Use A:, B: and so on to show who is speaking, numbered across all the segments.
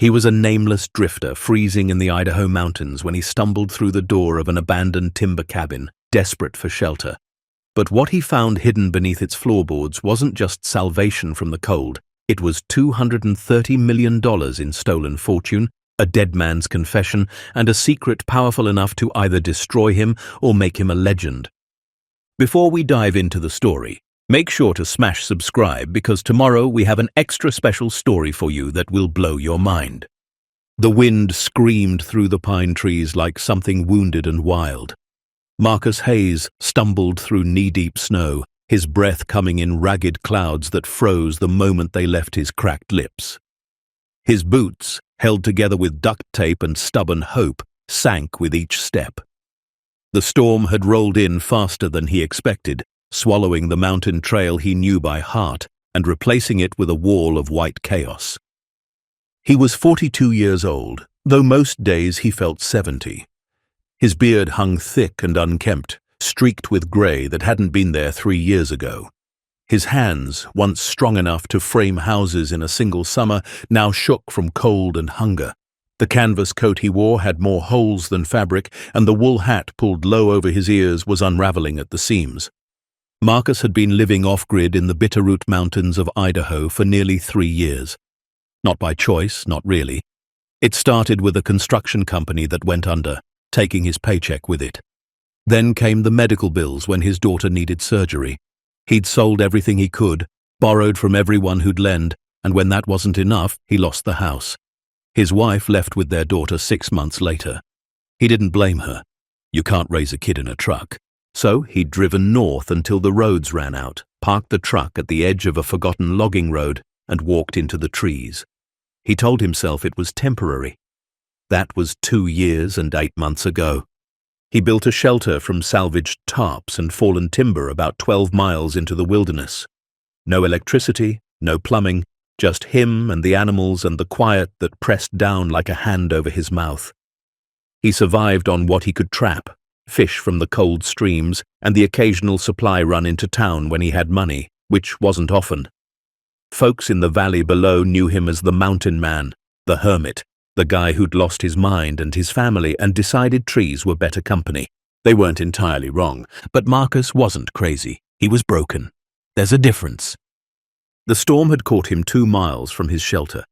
A: He was a nameless drifter freezing in the Idaho mountains when he stumbled through the door of an abandoned timber cabin, desperate for shelter. But what he found hidden beneath its floorboards wasn't just salvation from the cold. It was $230 million in stolen fortune, a dead man's confession, and a secret powerful enough to either destroy him or make him a legend. Before we dive into the story, make sure to smash subscribe because tomorrow we have an extra special story for you that will blow your mind. The wind screamed through the pine trees like something wounded and wild. Marcus Hayes stumbled through knee-deep snow, his breath coming in ragged clouds that froze the moment they left his cracked lips. His boots, held together with duct tape and stubborn hope, sank with each step. The storm had rolled in faster than he expected, swallowing the mountain trail he knew by heart and replacing it with a wall of white chaos. He was 42 years old, though most days he felt 70. His beard hung thick and unkempt, streaked with grey that hadn't been there 3 years ago. His hands, once strong enough to frame houses in a single summer, now shook from cold and hunger. The canvas coat he wore had more holes than fabric, and the wool hat pulled low over his ears was unraveling at the seams. Marcus had been living off-grid in the Bitterroot Mountains of Idaho for nearly 3 years. Not by choice, not really. It started with a construction company that went under, taking his paycheck with it. Then came the medical bills when his daughter needed surgery. He'd sold everything he could, borrowed from everyone who'd lend, and when that wasn't enough, he lost the house. His wife left with their daughter 6 months later. He didn't blame her. You can't raise a kid in a truck. So he'd driven north until the roads ran out, parked the truck at the edge of a forgotten logging road, and walked into the trees. He told himself it was temporary. That was 2 years and 8 months ago. He built a shelter from salvaged tarps and fallen timber about 12 miles into the wilderness. No electricity, no plumbing, just him and the animals and the quiet that pressed down like a hand over his mouth. He survived on what he could trap, fish from the cold streams and the occasional supply run into town when he had money, which wasn't often. Folks in the valley below knew him as the mountain man, the hermit, the guy who'd lost his mind and his family and decided trees were better company. They weren't entirely wrong, but Marcus wasn't crazy. He was broken. There's a difference. The storm had caught him 2 miles from his shelter.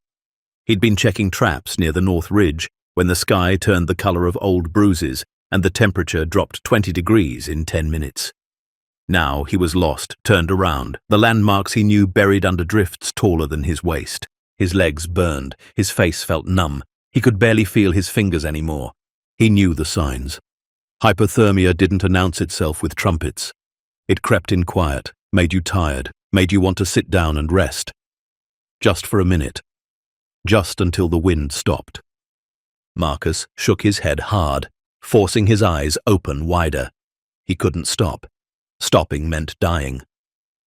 A: He'd been checking traps near the North Ridge when the sky turned the color of old bruises and the temperature dropped 20 degrees in 10 minutes. Now he was lost, turned around, the landmarks he knew buried under drifts taller than his waist. His legs burned, his face felt numb. He could barely feel his fingers anymore. He knew the signs. Hypothermia didn't announce itself with trumpets. It crept in quiet, made you tired, made you want to sit down and rest. Just for a minute. Just until the wind stopped. Marcus shook his head hard, forcing his eyes open wider. He couldn't stop. Stopping meant dying.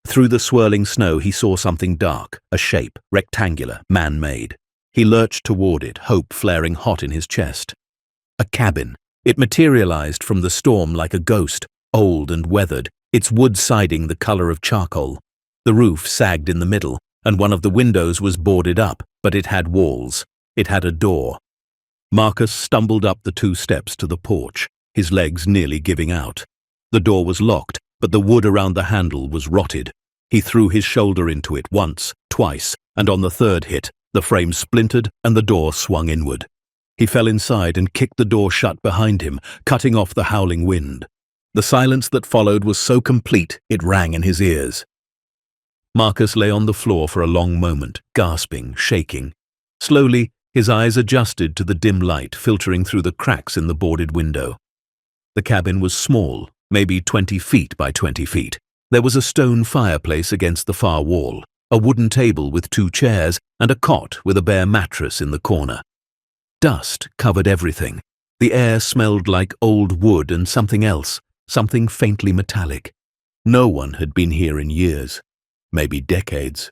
A: Through the swirling snow he saw something dark, a shape, rectangular, man-made. He lurched toward it, hope flaring hot in his chest. A cabin. It materialized from the storm like a ghost, old and weathered, its wood siding the color of charcoal. The roof sagged in the middle, and one of the windows was boarded up, but it had walls. It had a door. Marcus stumbled up the 2 steps to the porch, his legs nearly giving out. The door was locked, but the wood around the handle was rotted. He threw his shoulder into it once, twice, and on the 3rd hit, the frame splintered and the door swung inward. He fell inside and kicked the door shut behind him, cutting off the howling wind. The silence that followed was so complete it rang in his ears. Marcus lay on the floor for a long moment, gasping, shaking. Slowly, his eyes adjusted to the dim light filtering through the cracks in the boarded window. The cabin was small, maybe 20 feet by 20 feet. There was a stone fireplace against the far wall, a wooden table with 2 chairs, and a cot with a bare mattress in the corner. Dust covered everything. The air smelled like old wood and something else, something faintly metallic. No one had been here in years, maybe decades.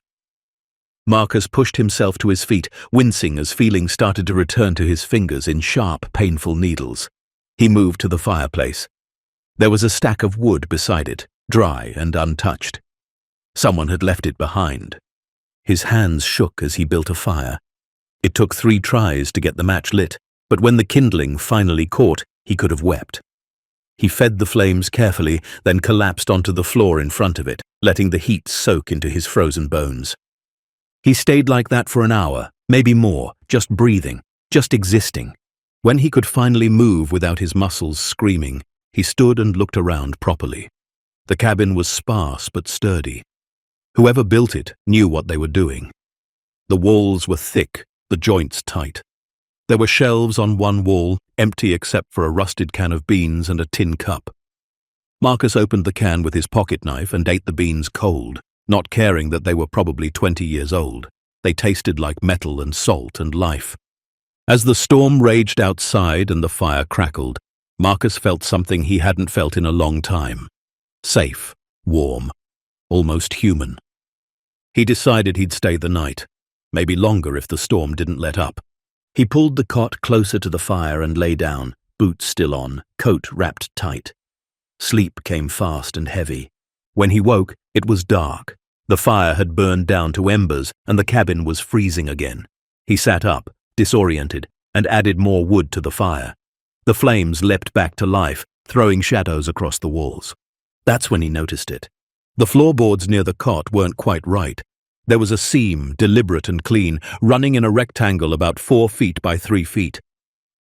A: Marcus pushed himself to his feet, wincing as feeling started to return to his fingers in sharp, painful needles. He moved to the fireplace. There was a stack of wood beside it, dry and untouched. Someone had left it behind. His hands shook as he built a fire. It took 3 tries to get the match lit, but when the kindling finally caught, he could have wept. He fed the flames carefully, then collapsed onto the floor in front of it, letting the heat soak into his frozen bones. He stayed like that for an hour, maybe more, just breathing, just existing. When he could finally move without his muscles screaming, he stood and looked around properly. The cabin was sparse but sturdy. Whoever built it knew what they were doing. The walls were thick, the joints tight. There were shelves on one wall, empty except for a rusted can of beans and a tin cup. Marcus opened the can with his pocket knife and ate the beans cold, not caring that they were probably 20 years old. They tasted like metal and salt and life. As the storm raged outside and the fire crackled, Marcus felt something he hadn't felt in a long time. Safe, warm, almost human. He decided he'd stay the night, maybe longer if the storm didn't let up. He pulled the cot closer to the fire and lay down, boots still on, coat wrapped tight. Sleep came fast and heavy. When he woke, it was dark. The fire had burned down to embers and the cabin was freezing again. He sat up, disoriented, and added more wood to the fire. The flames leapt back to life, throwing shadows across the walls. That's when he noticed it. The floorboards near the cot weren't quite right. There was a seam, deliberate and clean, running in a rectangle about 4 feet by 3 feet.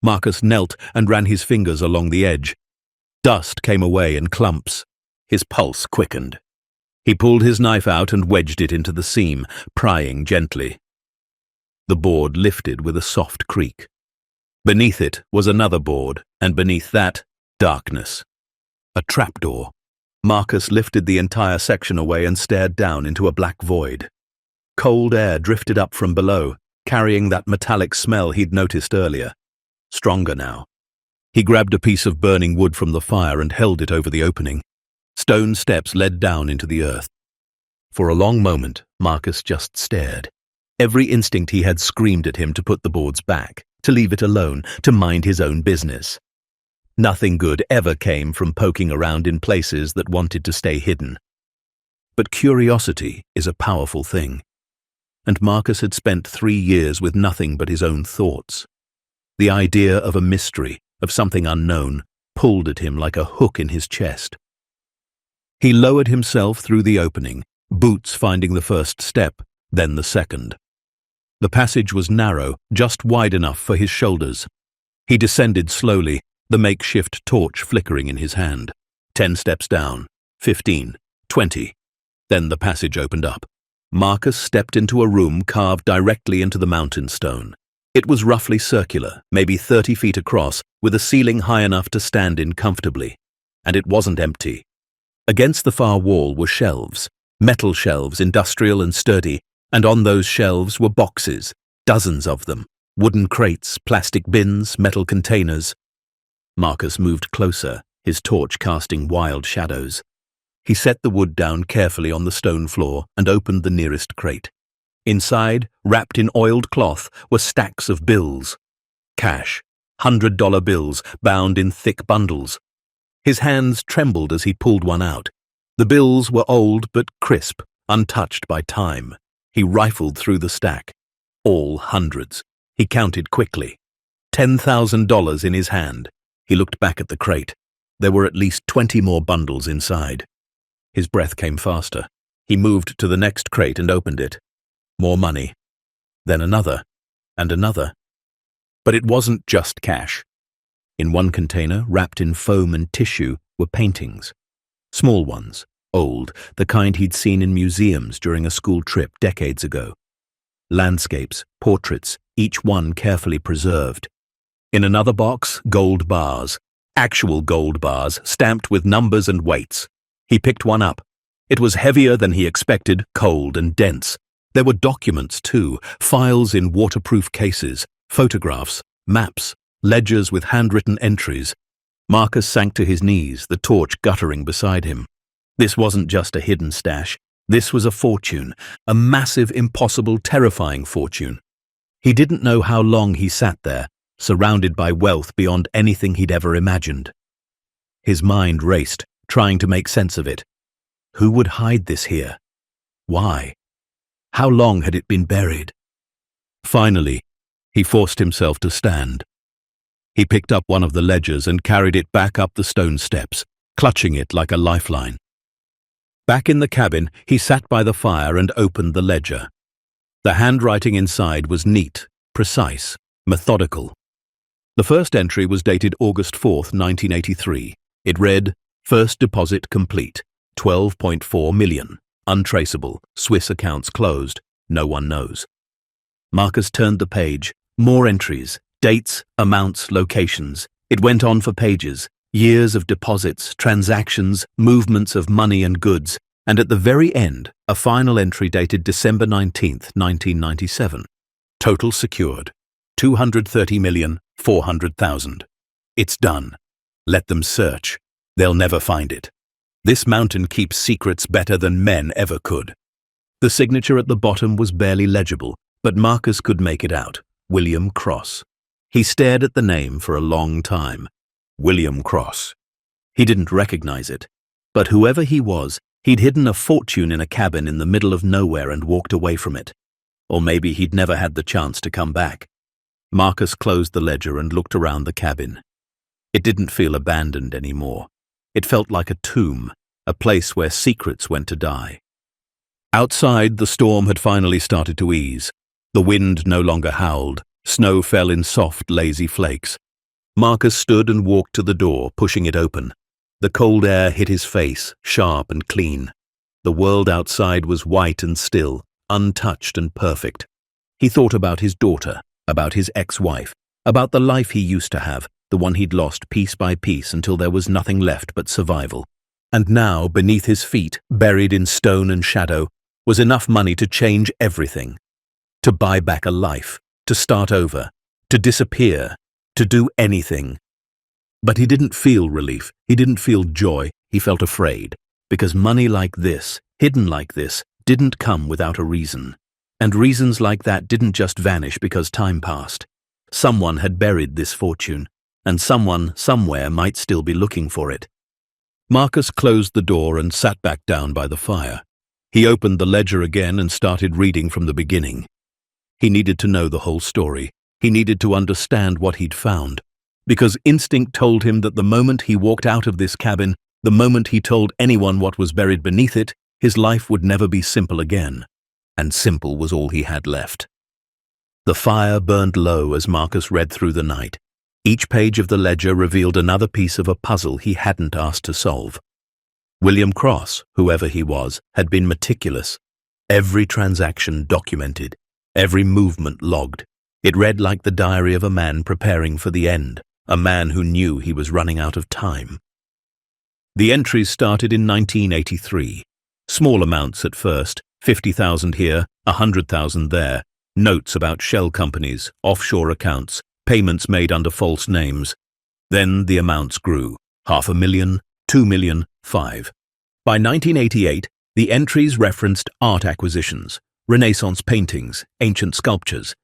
A: Marcus knelt and ran his fingers along the edge. Dust came away in clumps. His pulse quickened. He pulled his knife out and wedged it into the seam, prying gently. The board lifted with a soft creak. Beneath it was another board, and beneath that, darkness. A trapdoor. Marcus lifted the entire section away and stared down into a black void. Cold air drifted up from below, carrying that metallic smell he'd noticed earlier. Stronger now. He grabbed a piece of burning wood from the fire and held it over the opening. Stone steps led down into the earth. For a long moment, Marcus just stared. Every instinct he had screamed at him to put the boards back, to leave it alone, to mind his own business. Nothing good ever came from poking around in places that wanted to stay hidden. But curiosity is a powerful thing. And Marcus had spent 3 years with nothing but his own thoughts. The idea of a mystery, of something unknown, pulled at him like a hook in his chest. He lowered himself through the opening, boots finding the first step, then the second. The passage was narrow, just wide enough for his shoulders. He descended slowly, the makeshift torch flickering in his hand. 10 steps down, 15, 20. Then the passage opened up. Marcus stepped into a room carved directly into the mountain stone. It was roughly circular, maybe 30 feet across, with a ceiling high enough to stand in comfortably. And it wasn't empty. Against the far wall were shelves, metal shelves, industrial and sturdy, and on those shelves were boxes, dozens of them, wooden crates, plastic bins, metal containers. Marcus moved closer, his torch casting wild shadows. He set the wood down carefully on the stone floor and opened the nearest crate. Inside, wrapped in oiled cloth, were stacks of bills. Cash, $100 bills bound in thick bundles. His hands trembled as he pulled one out. The bills were old but crisp, untouched by time. He rifled through the stack. All hundreds. He counted quickly. $10,000 in his hand. He looked back at the crate. There were at least 20 more bundles inside. His breath came faster. He moved to the next crate and opened it. More money. Then another. And another. But it wasn't just cash. In one container, wrapped in foam and tissue, were paintings. Small ones, old, the kind he'd seen in museums during a school trip decades ago. Landscapes, portraits, each one carefully preserved. In another box, gold bars. Actual gold bars, stamped with numbers and weights. He picked one up. It was heavier than he expected, cold and dense. There were documents, too, files in waterproof cases, photographs, maps, ledgers with handwritten entries. Marcus sank to his knees, the torch guttering beside him. This wasn't just a hidden stash. This was a fortune, a massive, impossible, terrifying fortune. He didn't know how long he sat there, surrounded by wealth beyond anything he'd ever imagined. His mind raced, trying to make sense of it. Who would hide this here? Why? How long had it been buried? Finally, He forced himself to stand. He picked up one of the ledgers and carried it back up the stone steps, clutching it like a lifeline. Back in the cabin, he sat by the fire and opened the ledger. The handwriting inside was neat, precise, methodical. The first entry was dated August 4th, 1983. It read, "First deposit complete, 12.4 million. Untraceable, Swiss accounts closed, no one knows." Marcus turned the page. More entries, dates, amounts, locations. It went on for pages. Years of deposits, transactions, movements of money and goods, and at the very end, a final entry dated December 19th, 1997. Total secured, 230,400,000. It's done. Let them search. They'll never find it. This mountain keeps secrets better than men ever could. The signature at the bottom was barely legible, but Marcus could make it out. William Cross. He stared at the name for a long time. William Cross. He didn't recognize it, but whoever he was, he'd hidden a fortune in a cabin in the middle of nowhere and walked away from it. Or maybe he'd never had the chance to come back. Marcus closed the ledger and looked around the cabin. It didn't feel abandoned anymore. It felt like a tomb, a place where secrets went to die. Outside, the storm had finally started to ease. The wind no longer howled. Snow fell in soft, lazy flakes. Marcus stood and walked to the door, pushing it open. The cold air hit his face, sharp and clean. The world outside was white and still, untouched and perfect. He thought about his daughter, about his ex-wife, about the life he used to have, the one he'd lost piece by piece until there was nothing left but survival. And now, beneath his feet, buried in stone and shadow, was enough money to change everything. To buy back a life, to start over, to disappear, to do anything. But he didn't feel relief, he didn't feel joy, he felt afraid, because money like this, hidden like this, didn't come without a reason. And reasons like that didn't just vanish because time passed. Someone had buried this fortune, and someone, somewhere, might still be looking for it. Marcus closed the door and sat back down by the fire. He opened the ledger again and started reading from the beginning. He needed to know the whole story. He needed to understand what he'd found. Because instinct told him that the moment he walked out of this cabin, the moment he told anyone what was buried beneath it, his life would never be simple again. And simple was all he had left. The fire burned low as Marcus read through the night. Each page of the ledger revealed another piece of a puzzle he hadn't asked to solve. William Cross, whoever he was, had been meticulous. Every transaction documented, every movement logged. It read like the diary of a man preparing for the end, a man who knew he was running out of time. The entries started in 1983. Small amounts at first, 50,000 here, 100,000 there, notes about shell companies, offshore accounts, payments made under false names. Then the amounts grew, 500,000, 2 million, 5. By 1988, the entries referenced art acquisitions, Renaissance paintings, ancient sculptures,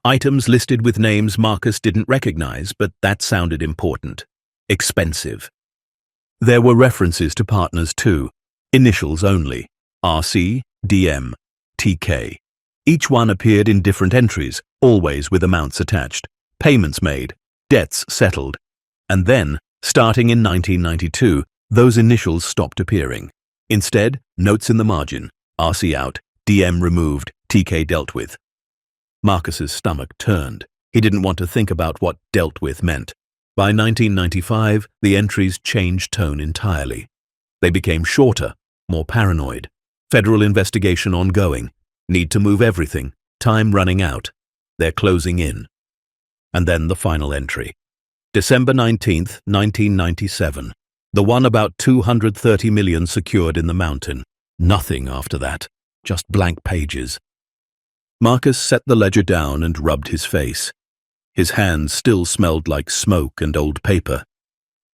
A: items listed with names Marcus didn't recognize, but that sounded important. Expensive. There were references to partners too, initials only, RC, DM, TK. Each one appeared in different entries, always with amounts attached, payments made, debts settled. And then, starting in 1992, those initials stopped appearing. Instead, notes in the margin, RC out, DM removed, TK dealt with. Marcus's stomach turned. He didn't want to think about what dealt with meant. By 1995, the entries changed tone entirely. They became shorter, more paranoid. Federal investigation ongoing. Need to move everything. Time running out. They're closing in. And then the final entry. December 19th, 1997. The one about 230 million secured in the mountain. Nothing after that. Just blank pages. Marcus set the ledger down and rubbed his face. His hands still smelled like smoke and old paper.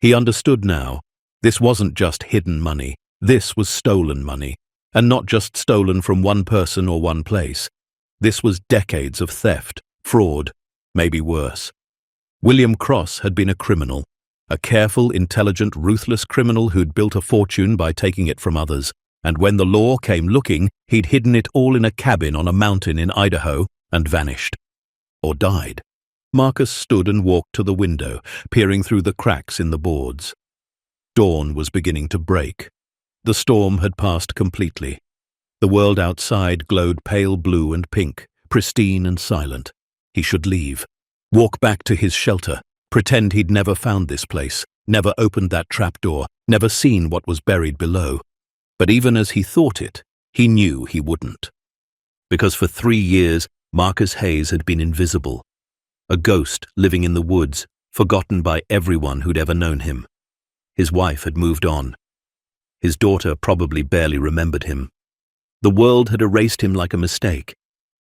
A: He understood now. This wasn't just hidden money. This was stolen money. And not just stolen from one person or one place. This was decades of theft, fraud, maybe worse. William Cross had been a criminal. A careful, intelligent, ruthless criminal who'd built a fortune by taking it from others. And when the law came looking, he'd hidden it all in a cabin on a mountain in Idaho and vanished. or died. Marcus stood and walked to the window, peering through the cracks in the boards. Dawn was beginning to break. The storm had passed completely. The world outside glowed pale blue and pink, pristine and silent. He should leave. Walk back to his shelter. Pretend he'd never found this place, never opened that trapdoor, never seen what was buried below. But even as he thought it, he knew he wouldn't. Because for 3 years, Marcus Hayes had been invisible. A ghost living in the woods, forgotten by everyone who'd ever known him. His wife had moved on. His daughter probably barely remembered him. The world had erased him like a mistake.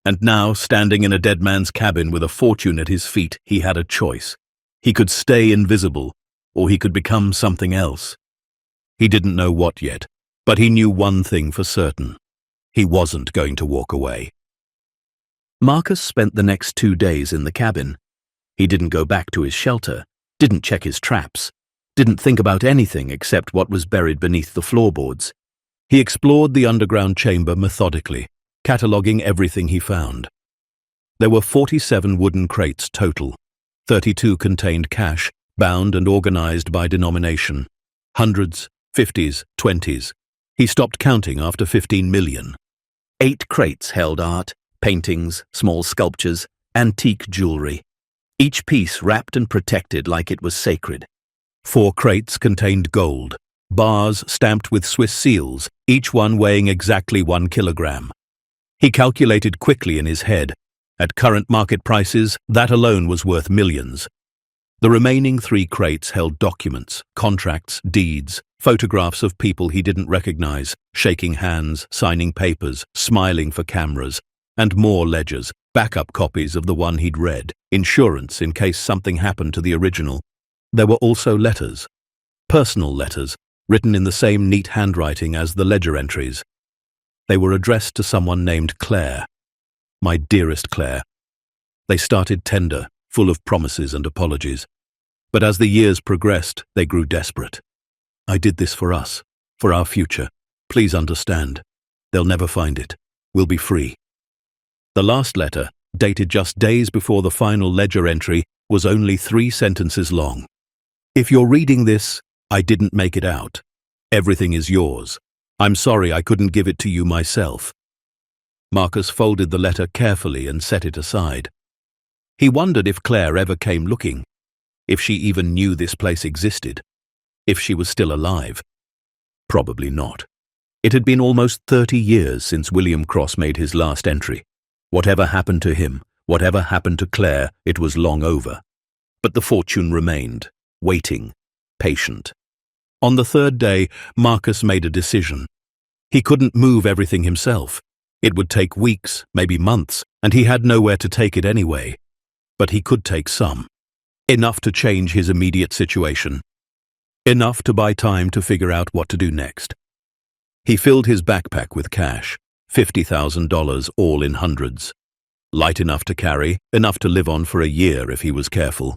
A: And now, standing in a dead man's cabin with a fortune at his feet, he had a choice. He could stay invisible, or he could become something else. He didn't know what yet, but he knew one thing for certain. He wasn't going to walk away. Marcus spent the next 2 days in the cabin. He didn't go back to his shelter, didn't check his traps, didn't think about anything except what was buried beneath the floorboards. He explored the underground chamber methodically, cataloguing everything he found. There were 47 wooden crates total. 32 contained cash, bound and organized by denomination. Hundreds, 50s, 20s. He stopped counting after 15 million. 8 crates held art, paintings, small sculptures, antique jewelry. Each piece wrapped and protected like it was sacred. 4 crates contained gold, bars stamped with Swiss seals, each one weighing exactly 1 kilogram. He calculated quickly in his head. At current market prices, that alone was worth millions. The remaining 3 crates held documents, contracts, deeds, photographs of people he didn't recognize, shaking hands, signing papers, smiling for cameras, and more ledgers, backup copies of the one he'd read, insurance in case something happened to the original. There were also letters, personal letters, written in the same neat handwriting as the ledger entries. They were addressed to someone named Claire. My dearest Claire. They started tender, full of promises and apologies. But as the years progressed, they grew desperate. I did this for us, for our future. Please understand. They'll never find it. We'll be free. The last letter, dated just days before the final ledger entry, was only 3 sentences long. If you're reading this, I didn't make it out. Everything is yours. I'm sorry I couldn't give it to you myself. Marcus folded the letter carefully and set it aside. He wondered if Claire ever came looking, if she even knew this place existed, if she was still alive. Probably not. It had been almost 30 years since William Cross made his last entry. Whatever happened to him, whatever happened to Claire, it was long over. But the fortune remained, waiting, patient. On the 3rd day, Marcus made a decision. He couldn't move everything himself. It would take weeks, maybe months, and he had nowhere to take it anyway. But he could take some. Enough to change his immediate situation. Enough to buy time to figure out what to do next. He filled his backpack with cash, $50,000 all in hundreds. Light enough to carry, enough to live on for a year if he was careful.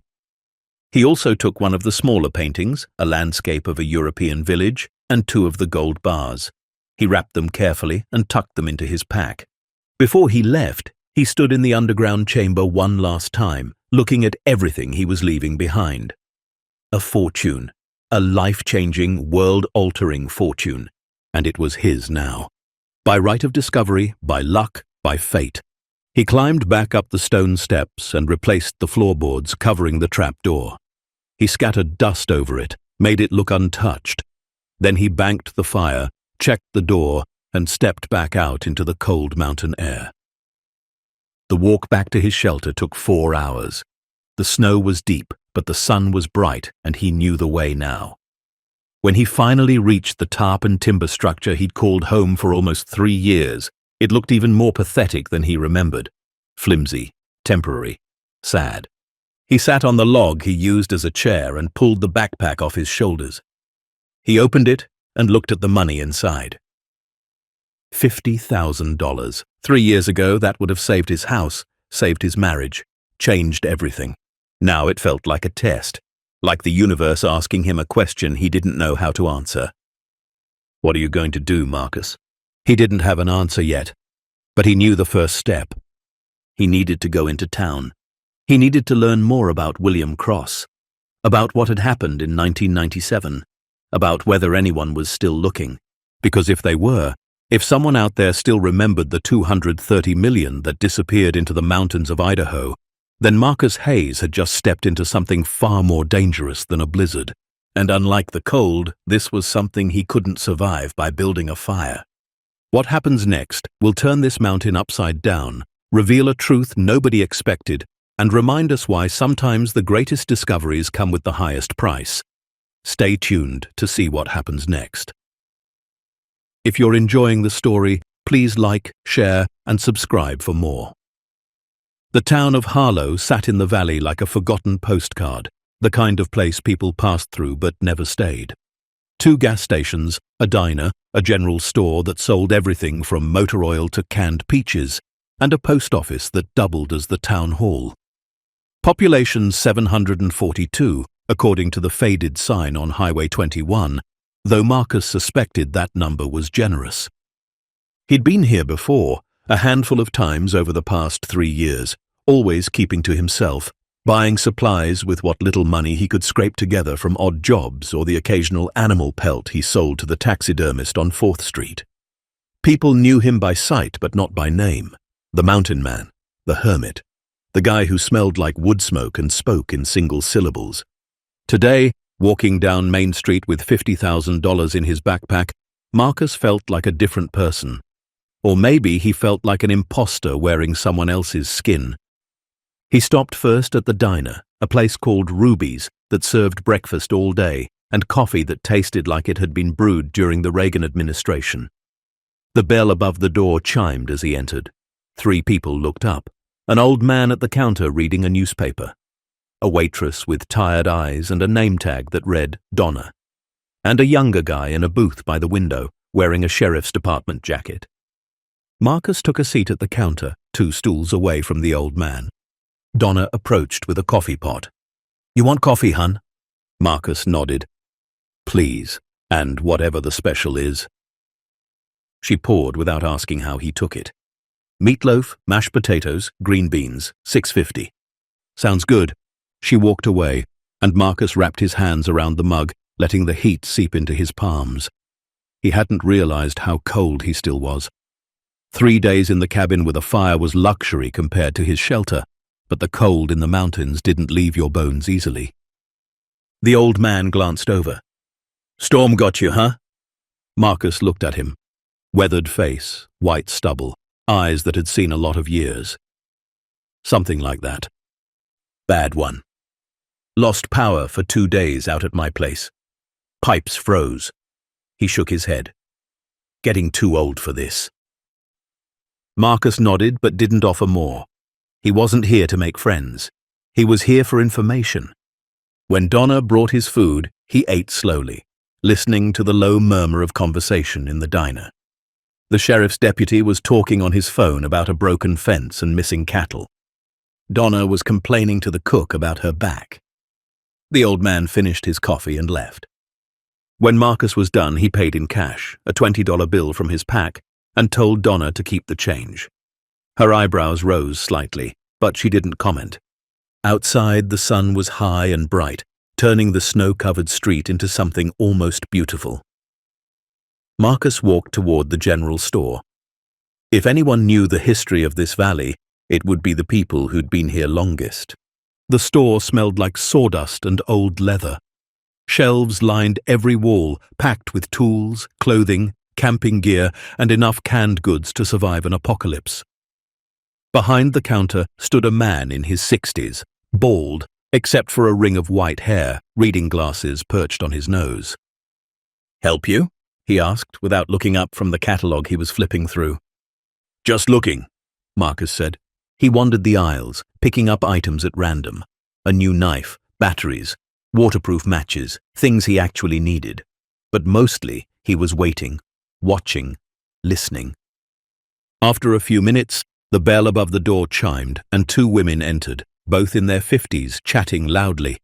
A: He also took one of the smaller paintings, a landscape of a European village, and 2 of the gold bars. He wrapped them carefully and tucked them into his pack. Before he left, he stood in the underground chamber one last time, looking at everything he was leaving behind. A fortune, a life-changing, world-altering fortune, and it was his now. By right of discovery, by luck, by fate. He climbed back up the stone steps and replaced the floorboards covering the trapdoor. He scattered dust over it, made it look untouched. Then he banked the fire, checked the door, and stepped back out into the cold mountain air. The walk back to his shelter took 4 hours. The snow was deep, but the sun was bright, and he knew the way now. When he finally reached the tarp and timber structure he'd called home for almost 3 years, it looked even more pathetic than he remembered. Flimsy, temporary, sad. He sat on the log he used as a chair and pulled the backpack off his shoulders. He opened it and looked at the money inside. $50,000. 3 years ago, that would have saved his house, saved his marriage, changed everything. Now it felt like a test, like the universe asking him a question he didn't know how to answer. What are you going to do, Marcus? He didn't have an answer yet, but he knew the first step. He needed to go into town, He needed to learn more about William Cross, about what had happened in 1997, about whether anyone was still looking. Because if they were, if someone out there still remembered the 230 million that disappeared into the mountains of Idaho, then Marcus Hayes had just stepped into something far more dangerous than a blizzard. And unlike the cold, this was something he couldn't survive by building a fire. What happens next will turn this mountain upside down, reveal a truth nobody expected, and remind us why sometimes the greatest discoveries come with the highest price. Stay tuned to see what happens next. If you're enjoying the story, please like, share, and subscribe for more. The town of Harlow sat in the valley like a forgotten postcard, the kind of place people passed through but never stayed. 2 gas stations, a diner, a general store that sold everything from motor oil to canned peaches, and a post office that doubled as the town hall. Population 742, according to the faded sign on Highway 21, though Marcus suspected that number was generous. He'd been here before, a handful of times over the past 3 years, always keeping to himself, buying supplies with what little money he could scrape together from odd jobs or the occasional animal pelt he sold to the taxidermist on 4th Street. People knew him by sight but not by name. The mountain man, the hermit, the guy who smelled like wood smoke and spoke in single syllables. Today, walking down Main Street with $50,000 in his backpack, Marcus felt like a different person. Or maybe he felt like an imposter wearing someone else's skin. He stopped first at the diner, a place called Ruby's that served breakfast all day and coffee that tasted like it had been brewed during the Reagan administration. The bell above the door chimed as he entered. 3 people looked up. An old man at the counter reading a newspaper. A waitress with tired eyes and a name tag that read Donna. And a younger guy in a booth by the window, wearing a sheriff's department jacket. Marcus took a seat at the counter, 2 stools away from the old man. Donna approached with a coffee pot. "You want coffee, hun?" Marcus nodded. "Please, and whatever the special is." She poured without asking how he took it. "Meatloaf, mashed potatoes, green beans, $6.50. "Sounds good." She walked away, and Marcus wrapped his hands around the mug, letting the heat seep into his palms. He hadn't realized how cold he still was. 3 days in the cabin with a fire was luxury compared to his shelter, but the cold in the mountains didn't leave your bones easily. The old man glanced over. "Storm got you, huh?" Marcus looked at him. Weathered face, white stubble, eyes that had seen a lot of years. "Something like that." "Bad one. Lost power for 2 days out at my place. Pipes froze." He shook his head. "Getting too old for this." Marcus nodded but didn't offer more. He wasn't here to make friends. He was here for information. When Donna brought his food, he ate slowly, listening to the low murmur of conversation in the diner. The sheriff's deputy was talking on his phone about a broken fence and missing cattle. Donna was complaining to the cook about her back. The old man finished his coffee and left. When Marcus was done, he paid in cash, a $20 bill from his pack, and told Donna to keep the change. Her eyebrows rose slightly, but she didn't comment. Outside, the sun was high and bright, turning the snow-covered street into something almost beautiful. Marcus walked toward the general store. If anyone knew the history of this valley, it would be the people who'd been here longest. The store smelled like sawdust and old leather. Shelves lined every wall, packed with tools, clothing, camping gear, and enough canned goods to survive an apocalypse. Behind the counter stood a man in his 60s, bald, except for a ring of white hair, reading glasses perched on his nose. "Help you?" he asked, without looking up from the catalogue he was flipping through. "Just looking," Marcus said. He wandered the aisles, picking up items at random. A new knife, batteries, waterproof matches, things he actually needed. But mostly, he was waiting, watching, listening. After a few minutes, the bell above the door chimed, and 2 women entered, both in their 50s, chatting loudly.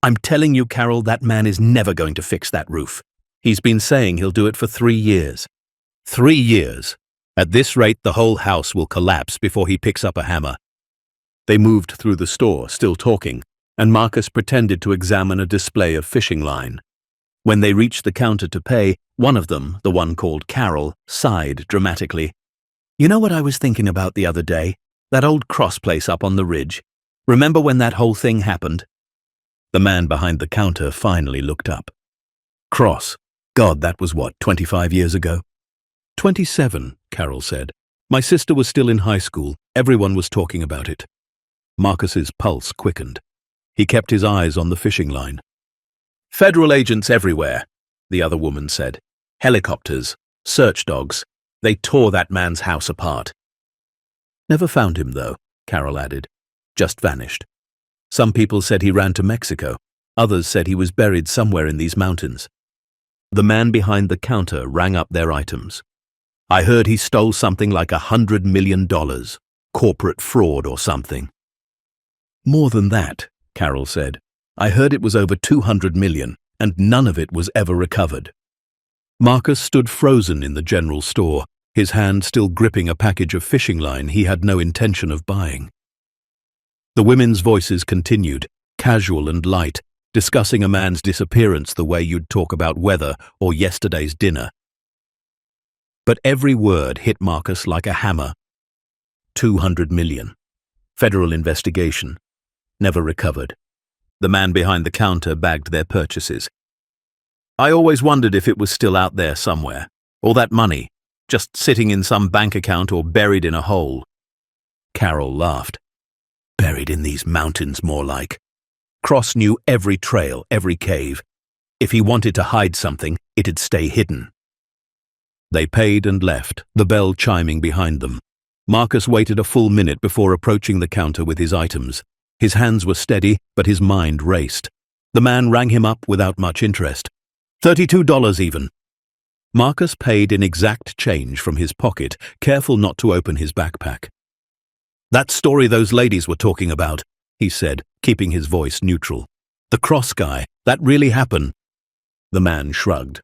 A: "I'm telling you, Carol, that man is never going to fix that roof. He's been saying he'll do it for 3 years. 3 years. At this rate, the whole house will collapse before he picks up a hammer." They moved through the store, still talking, and Marcus pretended to examine a display of fishing line. When they reached the counter to pay, one of them, the one called Carol, sighed dramatically. "You know what I was thinking about the other day? That old Cross place up on the ridge. Remember when that whole thing happened?" The man behind the counter finally looked up. Cross. God, that was what, 25 years ago? 27, Carol said. My sister was still in high school. Everyone was talking about it. Marcus's pulse quickened. He kept his eyes on the fishing line. Federal agents everywhere, the other woman said. Helicopters, search dogs. They tore that man's house apart. Never found him, though, Carol added. Just vanished. Some people said he ran to Mexico. Others said he was buried somewhere in these mountains. The man behind the counter rang up their items. I heard he stole something like $100 million. Corporate fraud or something. More than that, Carol said. I heard it was over 200 million, and none of it was ever recovered. Marcus stood frozen in the general store, his hand still gripping a package of fishing line he had no intention of buying. The women's voices continued, casual and light, discussing a man's disappearance the way you'd talk about weather or yesterday's dinner. But every word hit Marcus like a hammer. 200 million. Federal investigation. Never recovered. The man behind the counter bagged their purchases. I always wondered if it was still out there somewhere. All that money, just sitting in some bank account or buried in a hole. Carol laughed. Buried in these mountains, more like. Cross knew every trail, every cave. If he wanted to hide something, it'd stay hidden. They paid and left, the bell chiming behind them. Marcus waited a full minute before approaching the counter with his items. His hands were steady, but his mind raced. The man rang him up without much interest. $32 even. Marcus paid in exact change from his pocket, careful not to open his backpack. That story those ladies were talking about, he said, keeping his voice neutral. The Cross guy, that really happened? The man shrugged.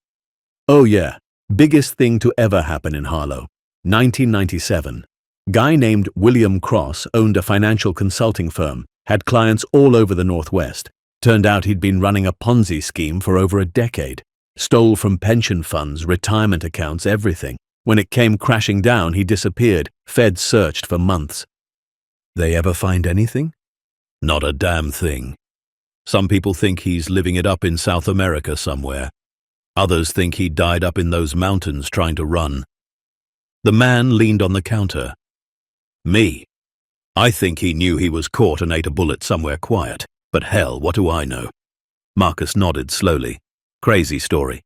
A: Oh yeah, biggest thing to ever happen in Harlow. 1997. Guy named William Cross owned a financial consulting firm, had clients all over the Northwest. Turned out he'd been running a Ponzi scheme for over a decade. Stole from pension funds, retirement accounts, everything. When it came crashing down, he disappeared. Feds searched for months. They ever find anything? Not a damn thing. Some people think he's living it up in South America somewhere. Others think he died up in those mountains trying to run. The man leaned on the counter. Me? I think he knew he was caught and ate a bullet somewhere quiet. But hell, what do I know? Marcus nodded slowly. Crazy story.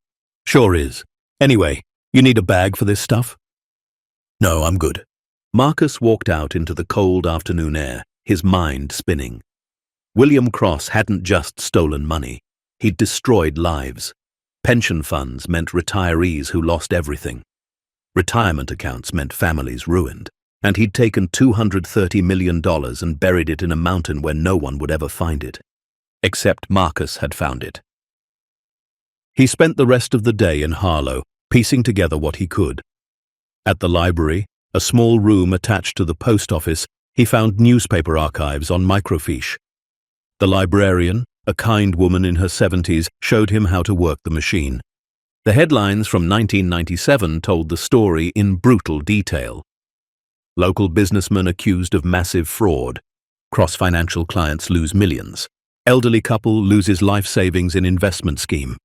A: Sure is. Anyway, you need a bag for this stuff? No, I'm good. Marcus walked out into the cold afternoon air, his mind spinning. William Cross hadn't just stolen money. He'd destroyed lives. Pension funds meant retirees who lost everything. Retirement accounts meant families ruined. And he'd taken $230 million and buried it in a mountain where no one would ever find it. Except Marcus had found it. He spent the rest of the day in Harlow, piecing together what he could. At the library, a small room attached to the post office, he found newspaper archives on microfiche. The librarian, a kind woman in her 70s, showed him how to work the machine. The headlines from 1997 told the story in brutal detail. Local businessman accused of massive fraud. Cross financial clients lose millions. Elderly couple loses life savings in investment scheme.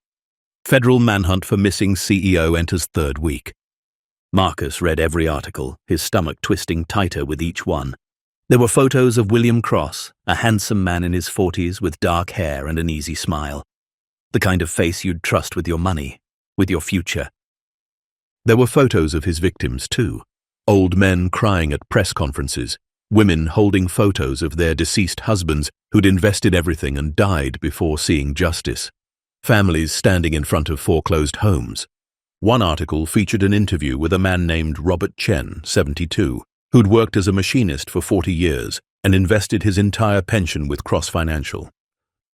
A: Federal manhunt for missing CEO enters third week. Marcus read every article, his stomach twisting tighter with each one. There were photos of William Cross, a handsome man in his 40s with dark hair and an easy smile. The kind of face you'd trust with your money, with your future. There were photos of his victims too. Old men crying at press conferences, women holding photos of their deceased husbands who'd invested everything and died before seeing justice. Families standing in front of foreclosed homes. One article featured an interview with a man named Robert Chen, 72, who'd worked as a machinist for 40 years and invested his entire pension with Cross Financial.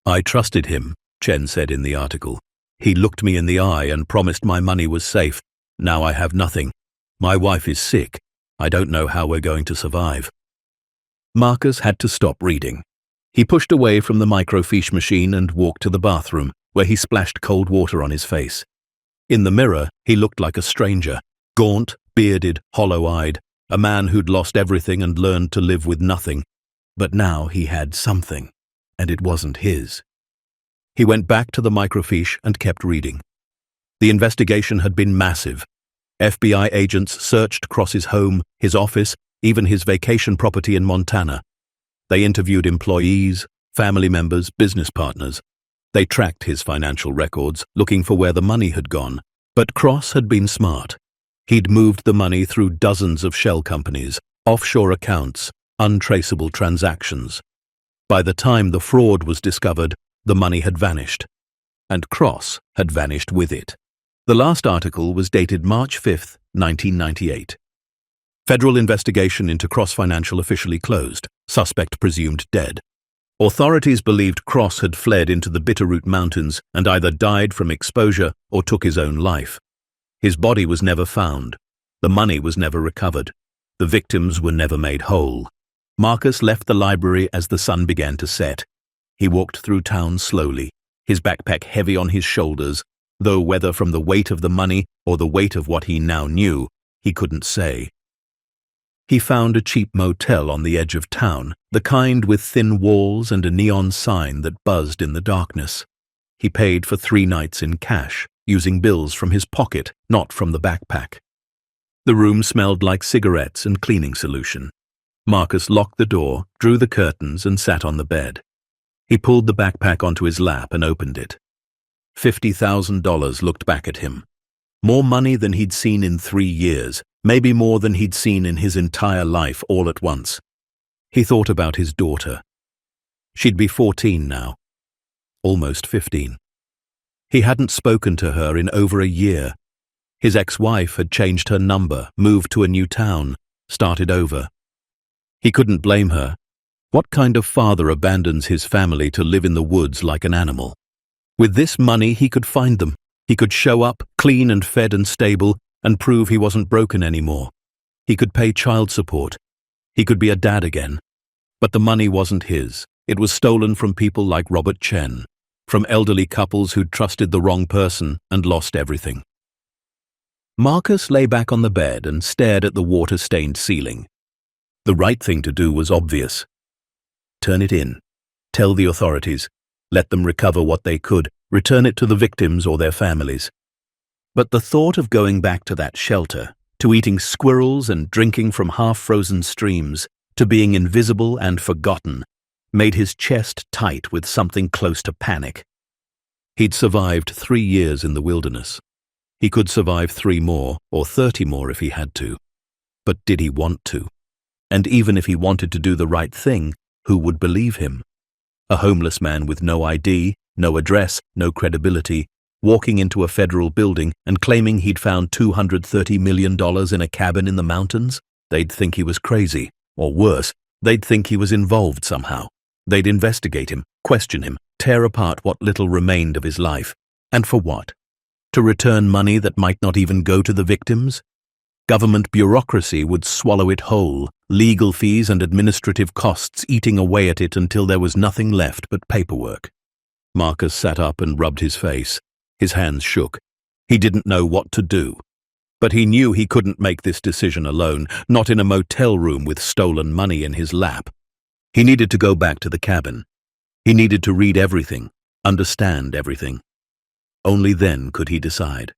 A: I trusted him, Chen said in the article. He looked me in the eye and promised my money was safe. Now I have nothing. My wife is sick. I don't know how we're going to survive. Marcus had to stop reading. He pushed away from the microfiche machine and walked to the bathroom, where he splashed cold water on his face. In the mirror, he looked like a stranger, gaunt, bearded, hollow-eyed, a man who'd lost everything and learned to live with nothing. But now he had something, and it wasn't his. He went back to the microfiche and kept reading. The investigation had been massive. FBI agents searched Cross's home, his office, even his vacation property in Montana. They interviewed employees, family members, business partners. They tracked his financial records, looking for where the money had gone. But Cross had been smart. He'd moved the money through dozens of shell companies, offshore accounts, untraceable transactions. By the time the fraud was discovered, the money had vanished. And Cross had vanished with it. The last article was dated March 5, 1998. Federal investigation into Cross Financial officially closed. Suspect presumed dead. Authorities believed Cross had fled into the Bitterroot Mountains and either died from exposure or took his own life. His body was never found. The money was never recovered. The victims were never made whole. Marcus left the library as the sun began to set. He walked through town slowly, his backpack heavy on his shoulders, though whether from the weight of the money or the weight of what he now knew, he couldn't say. He found a cheap motel on the edge of town, the kind with thin walls and a neon sign that buzzed in the darkness. He paid for 3 nights in cash, using bills from his pocket, not from the backpack. The room smelled like cigarettes and cleaning solution. Marcus locked the door, drew the curtains, and sat on the bed. He pulled the backpack onto his lap and opened it. $50,000 looked back at him. More money than he'd seen in 3 years, maybe more than he'd seen in his entire life all at once. He thought about his daughter. She'd be 14 now. Almost 15. He hadn't spoken to her in over a year. His ex-wife had changed her number, moved to a new town, started over. He couldn't blame her. What kind of father abandons his family to live in the woods like an animal? With this money, he could find them. He could show up, clean and fed and stable, and prove he wasn't broken anymore. He could pay child support. He could be a dad again. But the money wasn't his. It was stolen from people like Robert Chen, from elderly couples who'd trusted the wrong person and lost everything. Marcus lay back on the bed and stared at the water-stained ceiling. The right thing to do was obvious. Turn it in. Tell the authorities. Let them recover what they could, return it to the victims or their families. But the thought of going back to that shelter, to eating squirrels and drinking from half-frozen streams, to being invisible and forgotten, made his chest tight with something close to panic. He'd survived 3 years in the wilderness. He could survive 3 more, or 30 more if he had to. But did he want to? And even if he wanted to do the right thing, who would believe him? A homeless man with no ID, no address, no credibility, walking into a federal building and claiming he'd found $230 million in a cabin in the mountains? They'd think he was crazy. Or worse, they'd think he was involved somehow. They'd investigate him, question him, tear apart what little remained of his life. And for what? To return money that might not even go to the victims? Government bureaucracy would swallow it whole, legal fees and administrative costs eating away at it until there was nothing left but paperwork. Marcus sat up and rubbed his face. His hands shook. He didn't know what to do. But he knew he couldn't make this decision alone, not in a motel room with stolen money in his lap. He needed to go back to the cabin. He needed to read everything, understand everything. Only then could he decide.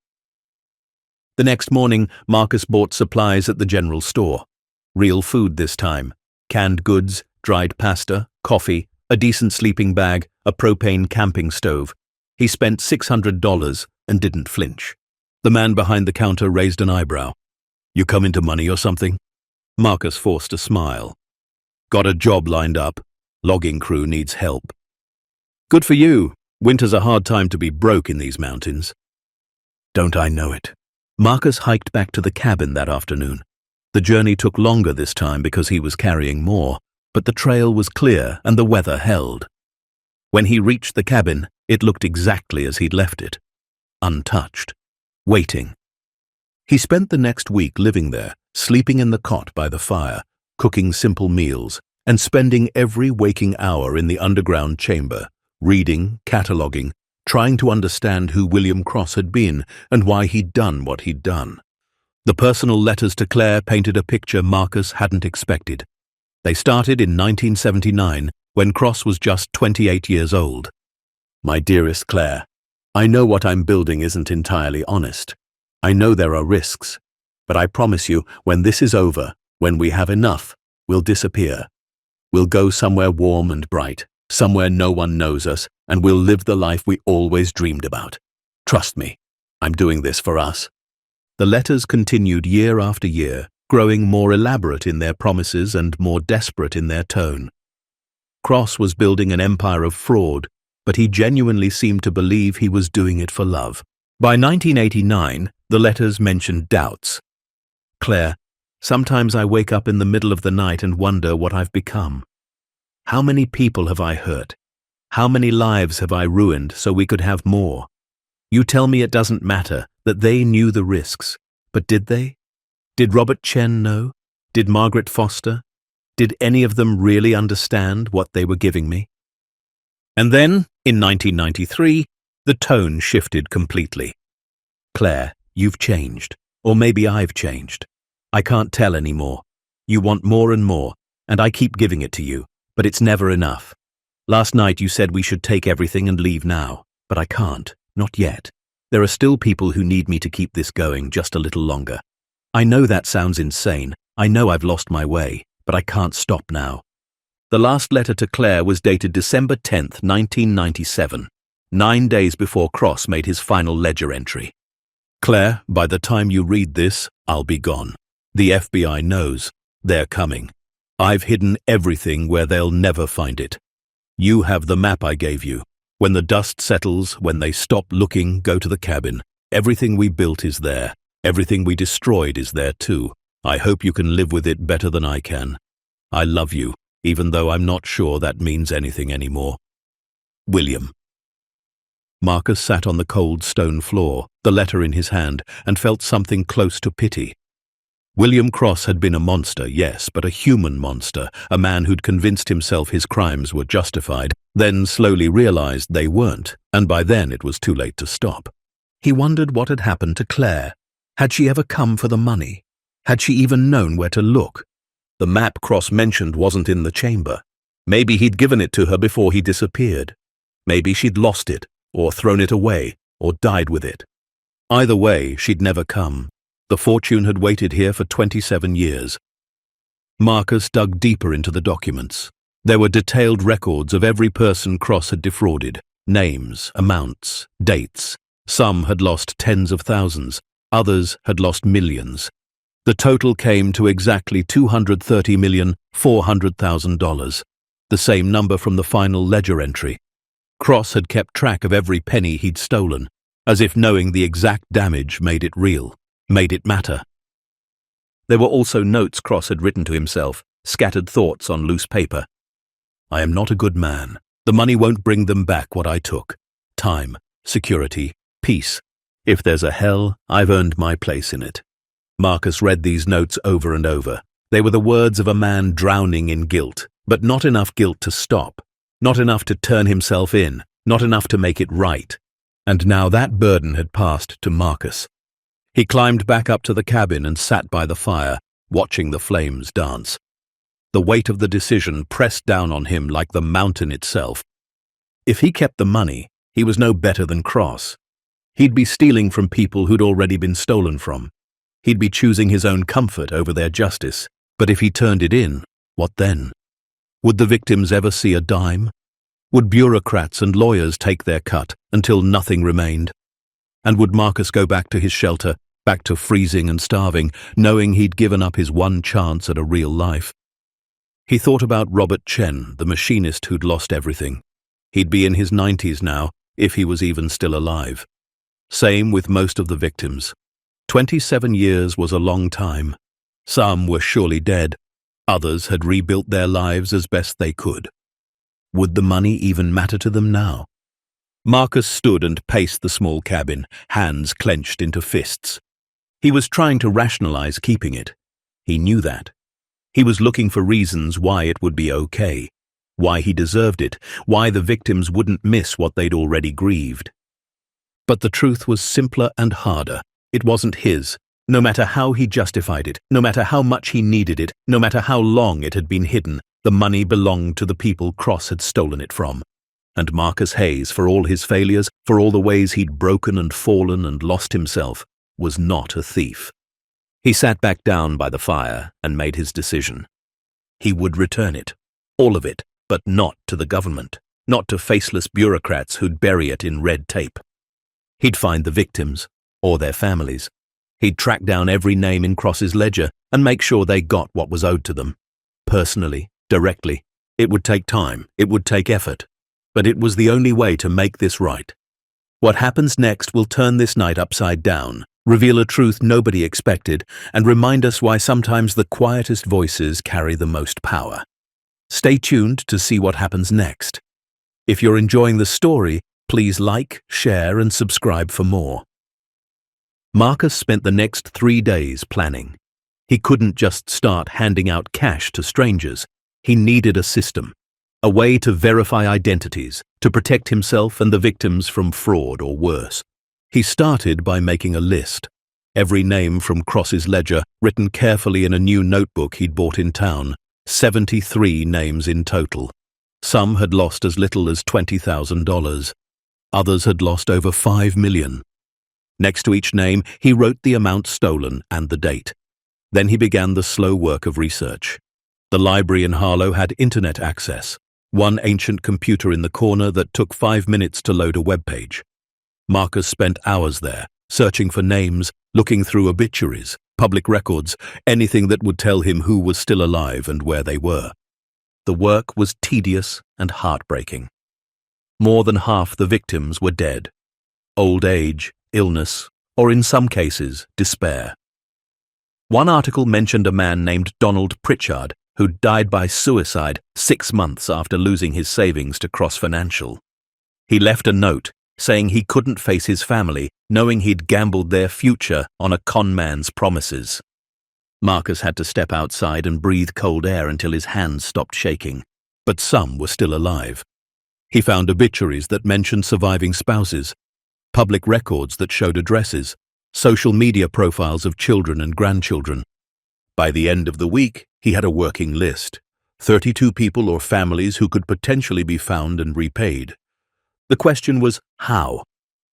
A: The next morning, Marcus bought supplies at the general store. Real food this time. Canned goods, dried pasta, coffee, a decent sleeping bag, a propane camping stove. He spent $600 and didn't flinch. The man behind the counter raised an eyebrow. "You come into money or something?" Marcus forced a smile. "Got a job lined up. Logging crew needs help." "Good for you. Winter's a hard time to be broke in these mountains." "Don't I know it?" Marcus hiked back to the cabin that afternoon. The journey took longer this time because he was carrying more, but the trail was clear and the weather held. When he reached the cabin, it looked exactly as he'd left it. Untouched. Waiting. He spent the next week living there, sleeping in the cot by the fire, cooking simple meals, and spending every waking hour in the underground chamber, reading, cataloguing, trying to understand who William Cross had been and why he'd done what he'd done. The personal letters to Claire painted a picture Marcus hadn't expected. They started in 1979, when Cross was just 28 years old. My dearest Claire, I know what I'm building isn't entirely honest. I know there are risks. But I promise you, when this is over, when we have enough, we'll disappear. We'll go somewhere warm and bright, somewhere no one knows us, and we'll live the life we always dreamed about. Trust me, I'm doing this for us. The letters continued year after year, growing more elaborate in their promises and more desperate in their tone. Cross was building an empire of fraud, but he genuinely seemed to believe he was doing it for love. By 1989, the letters mentioned doubts. Claire, sometimes I wake up in the middle of the night and wonder what I've become. How many people have I hurt? How many lives have I ruined so we could have more? You tell me it doesn't matter, that they knew the risks. But did they? Did Robert Chen know? Did Margaret Foster? Did any of them really understand what they were giving me? And then, in 1993, the tone shifted completely. Claire, you've changed. Or maybe I've changed. I can't tell anymore. You want more and more, and I keep giving it to you, but it's never enough. Last night you said we should take everything and leave now, but I can't, not yet. There are still people who need me to keep this going just a little longer. I know that sounds insane. I know I've lost my way, but I can't stop now. The last letter to Claire was dated December 10th, 1997, 9 days before Cross made his final ledger entry. Claire, by the time you read this, I'll be gone. The FBI knows. They're coming. I've hidden everything where they'll never find it. You have the map I gave you. When the dust settles, when they stop looking, go to the cabin. Everything we built is there. Everything we destroyed is there too. I hope you can live with it better than I can. I love you, even though I'm not sure that means anything anymore. William. Marcus sat on the cold stone floor, the letter in his hand, and felt something close to pity. William Cross had been a monster, yes, but a human monster, a man who'd convinced himself his crimes were justified, then slowly realized they weren't, and by then it was too late to stop. He wondered what had happened to Claire. Had she ever come for the money? Had she even known where to look? The map Cross mentioned wasn't in the chamber. Maybe he'd given it to her before he disappeared. Maybe she'd lost it, or thrown it away, or died with it. Either way, she'd never come. The fortune had waited here for 27 years. Marcus dug deeper into the documents. There were detailed records of every person Cross had defrauded. Names, amounts, dates. Some had lost tens of thousands. Others had lost millions. The total came to exactly $230,400,000, the same number from the final ledger entry. Cross had kept track of every penny he'd stolen, as if knowing the exact damage made it real, made it matter. There were also notes Cross had written to himself, scattered thoughts on loose paper. I am not a good man. The money won't bring them back what I took. Time, security, peace. If there's a hell, I've earned my place in it. Marcus read these notes over and over. They were the words of a man drowning in guilt, but not enough guilt to stop. Not enough to turn himself in, not enough to make it right. And now that burden had passed to Marcus. He climbed back up to the cabin and sat by the fire, watching the flames dance. The weight of the decision pressed down on him like the mountain itself. If he kept the money, he was no better than Cross. He'd be stealing from people who'd already been stolen from. He'd be choosing his own comfort over their justice. But if he turned it in, what then? Would the victims ever see a dime? Would bureaucrats and lawyers take their cut until nothing remained? And would Marcus go back to his shelter, back to freezing and starving, knowing he'd given up his one chance at a real life? He thought about Robert Chen, the machinist who'd lost everything. He'd be in his 90s now, if he was even still alive. Same with most of the victims. 27 years was a long time. Some were surely dead. Others had rebuilt their lives as best they could. Would the money even matter to them now? Marcus stood and paced the small cabin, hands clenched into fists. He was trying to rationalize keeping it. He knew that. He was looking for reasons why it would be okay, why he deserved it, why the victims wouldn't miss what they'd already grieved. But the truth was simpler and harder. It wasn't his. No matter how he justified it, no matter how much he needed it, no matter how long it had been hidden, the money belonged to the people Cross had stolen it from. And Marcus Hayes, for all his failures, for all the ways he'd broken and fallen and lost himself, was not a thief. He sat back down by the fire and made his decision. He would return it, all of it, but not to the government, not to faceless bureaucrats who'd bury it in red tape. He'd find the victims, or their families. He'd track down every name in Cross's ledger and make sure they got what was owed to them. Personally, directly. It would take time, it would take effort. But it was the only way to make this right. What happens next will turn this night upside down, reveal a truth nobody expected, and remind us why sometimes the quietest voices carry the most power. Stay tuned to see what happens next. If you're enjoying the story, please like, share, and subscribe for more. Marcus spent the next 3 days planning. He couldn't just start handing out cash to strangers. He needed a system, a way to verify identities, to protect himself and the victims from fraud or worse. He started by making a list. Every name from Cross's ledger, written carefully in a new notebook he'd bought in town. 73 names in total. Some had lost as little as $20,000. Others had lost over $5 million. Next to each name, he wrote the amount stolen and the date. Then he began the slow work of research. The library in Harlow had internet access, one ancient computer in the corner that took 5 minutes to load a web page. Marcus spent hours there, searching for names, looking through obituaries, public records, anything that would tell him who was still alive and where they were. The work was tedious and heartbreaking. More than half the victims were dead. Old age, illness, or in some cases, despair. One article mentioned a man named Donald Pritchard who died by suicide 6 months after losing his savings to Cross Financial. He left a note saying he couldn't face his family, knowing he'd gambled their future on a con man's promises. Marcus had to step outside and breathe cold air until his hands stopped shaking, but some were still alive. He found obituaries that mentioned surviving spouses, public records that showed addresses, social media profiles of children and grandchildren. By the end of the week, he had a working list, 32 people or families who could potentially be found and repaid. The question was, how?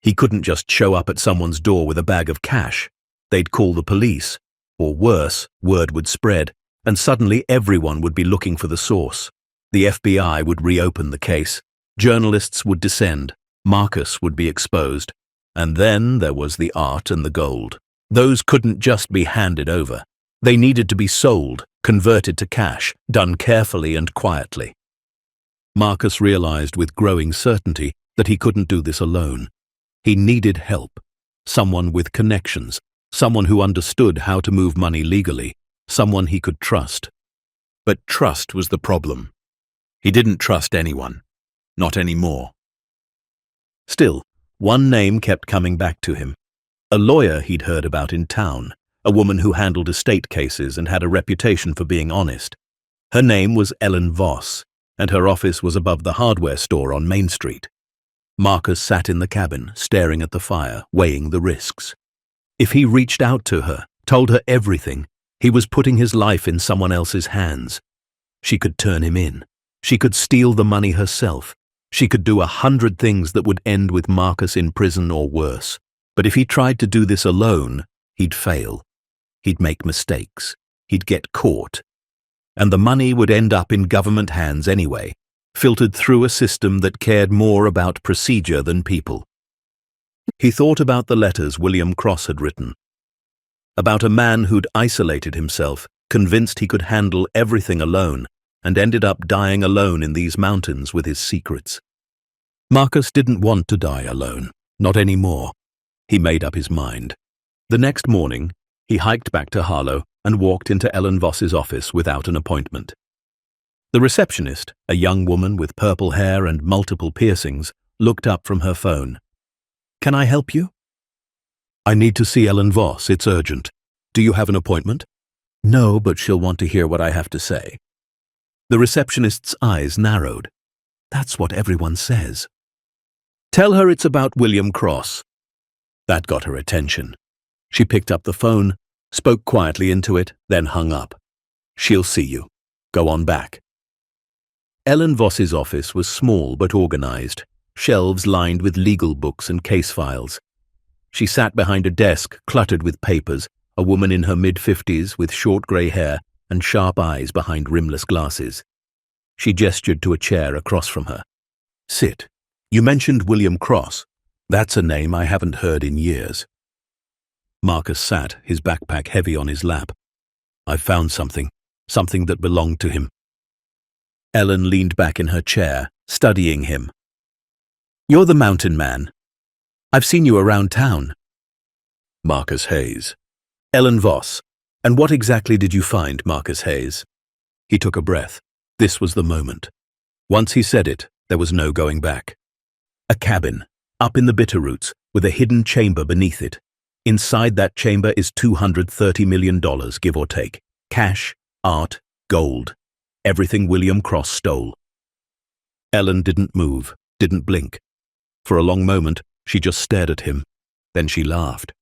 A: He couldn't just show up at someone's door with a bag of cash. They'd call the police, or worse, word would spread, and suddenly everyone would be looking for the source. The FBI would reopen the case. Journalists would descend. Marcus would be exposed. And then there was the art and the gold. Those couldn't just be handed over. They needed to be sold, converted to cash, done carefully and quietly. Marcus realized with growing certainty that he couldn't do this alone. He needed help. Someone with connections, someone who understood how to move money legally, someone he could trust. But trust was the problem. He didn't trust anyone. Not anymore. Still, one name kept coming back to him. A lawyer he'd heard about in town, a woman who handled estate cases and had a reputation for being honest. Her name was Ellen Voss, and her office was above the hardware store on Main Street. Marcus sat in the cabin, staring at the fire, weighing the risks. If he reached out to her, told her everything, he was putting his life in someone else's hands. She could turn him in. She could steal the money herself. She could do 100 things that would end with Marcus in prison or worse. But if he tried to do this alone, he'd fail. He'd make mistakes. He'd get caught. And the money would end up in government hands anyway, filtered through a system that cared more about procedure than people. He thought about the letters William Cross had written, about a man who'd isolated himself, convinced he could handle everything alone, and ended up dying alone in these mountains with his secrets. Marcus didn't want to die alone, not anymore. He made up his mind. The next morning, he hiked back to Harlow and walked into Ellen Voss's office without an appointment. The receptionist, a young woman with purple hair and multiple piercings, looked up from her phone. "Can I help you?" "I need to see Ellen Voss. It's urgent. Do you have an appointment?" No, but she'll want to hear what I have to say. The receptionist's eyes narrowed. That's what everyone says. Tell her it's about William Cross. That got her attention. She picked up the phone, spoke quietly into it, then hung up. She'll see you. Go on back. Ellen Voss's office was small but organized, shelves lined with legal books and case files. She sat behind a desk cluttered with papers, a woman in her mid-50s with short grey hair and sharp eyes behind rimless glasses. She gestured to a chair across from her. Sit. You mentioned William Cross. That's a name I haven't heard in years. Marcus sat, his backpack heavy on his lap. I've found something that belonged to him. Ellen leaned back in her chair, studying him. You're the mountain man. I've seen you around town. Marcus Hayes. Ellen Voss. And what exactly did you find, Marcus Hayes? He took a breath. This was the moment. Once he said it, there was no going back. A cabin, up in the Bitterroots, with a hidden chamber beneath it. Inside that chamber is $230 million, give or take. Cash, art, gold. Everything William Cross stole. Ellen didn't move, didn't blink. For a long moment, she just stared at him. Then she laughed.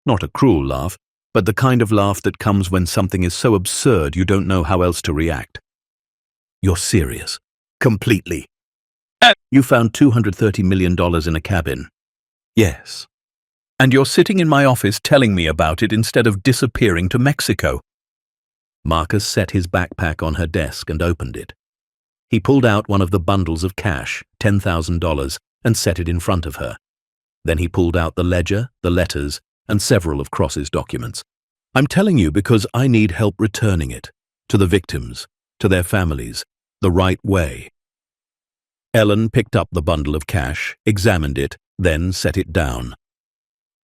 A: Not a cruel laugh, but the kind of laugh that comes when something is so absurd you don't know how else to react. You're serious. Completely. You found $230 million in a cabin. Yes. And you're sitting in my office telling me about it instead of disappearing to Mexico. Marcus set his backpack on her desk and opened it. He pulled out one of the bundles of cash, $10,000, and set it in front of her. Then he pulled out the ledger, the letters, and several of Cross's documents. I'm telling you because I need help returning it, to the victims, to their families, the right way. Ellen picked up the bundle of cash, examined it, then set it down.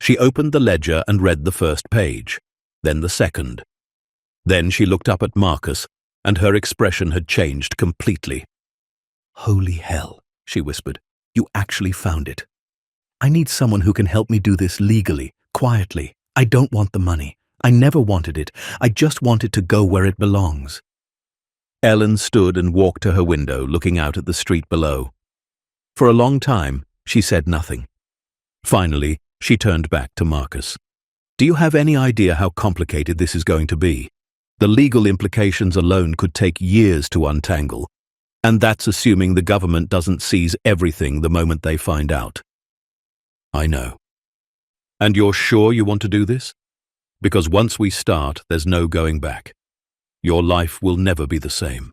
A: She opened the ledger and read the first page, then the second. Then she looked up at Marcus, and her expression had changed completely. Holy hell, she whispered. You actually found it. I need someone who can help me do this legally, quietly. I don't want the money. I never wanted it. I just want it to go where it belongs. Ellen stood and walked to her window, looking out at the street below. For a long time, she said nothing. Finally, she turned back to Marcus. Do you have any idea how complicated this is going to be? The legal implications alone could take years to untangle, and that's assuming the government doesn't seize everything the moment they find out. I know. And you're sure you want to do this? Because once we start, there's no going back. Your life will never be the same.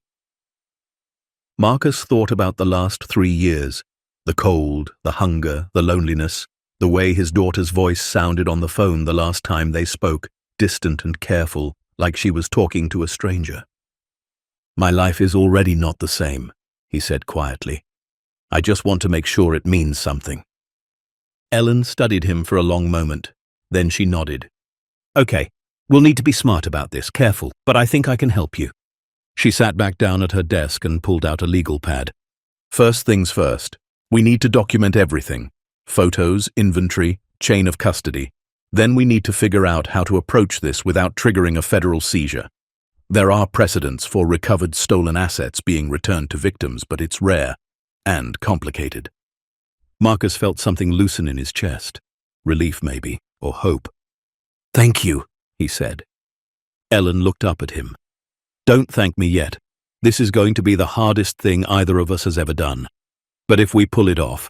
A: Marcus thought about the last 3 years, the cold, the hunger, the loneliness, the way his daughter's voice sounded on the phone the last time they spoke, distant and careful, like she was talking to a stranger. My life is already not the same, he said quietly. I just want to make sure it means something. Ellen studied him for a long moment. Then she nodded. Okay, we'll need to be smart about this, careful, but I think I can help you. She sat back down at her desk and pulled out a legal pad. First things first, we need to document everything. Photos, inventory, chain of custody. Then we need to figure out how to approach this without triggering a federal seizure. There are precedents for recovered stolen assets being returned to victims, but it's rare and complicated. Marcus felt something loosen in his chest. Relief, maybe, or hope. Thank you, he said. Ellen looked up at him. Don't thank me yet. This is going to be the hardest thing either of us has ever done. But if we pull it off...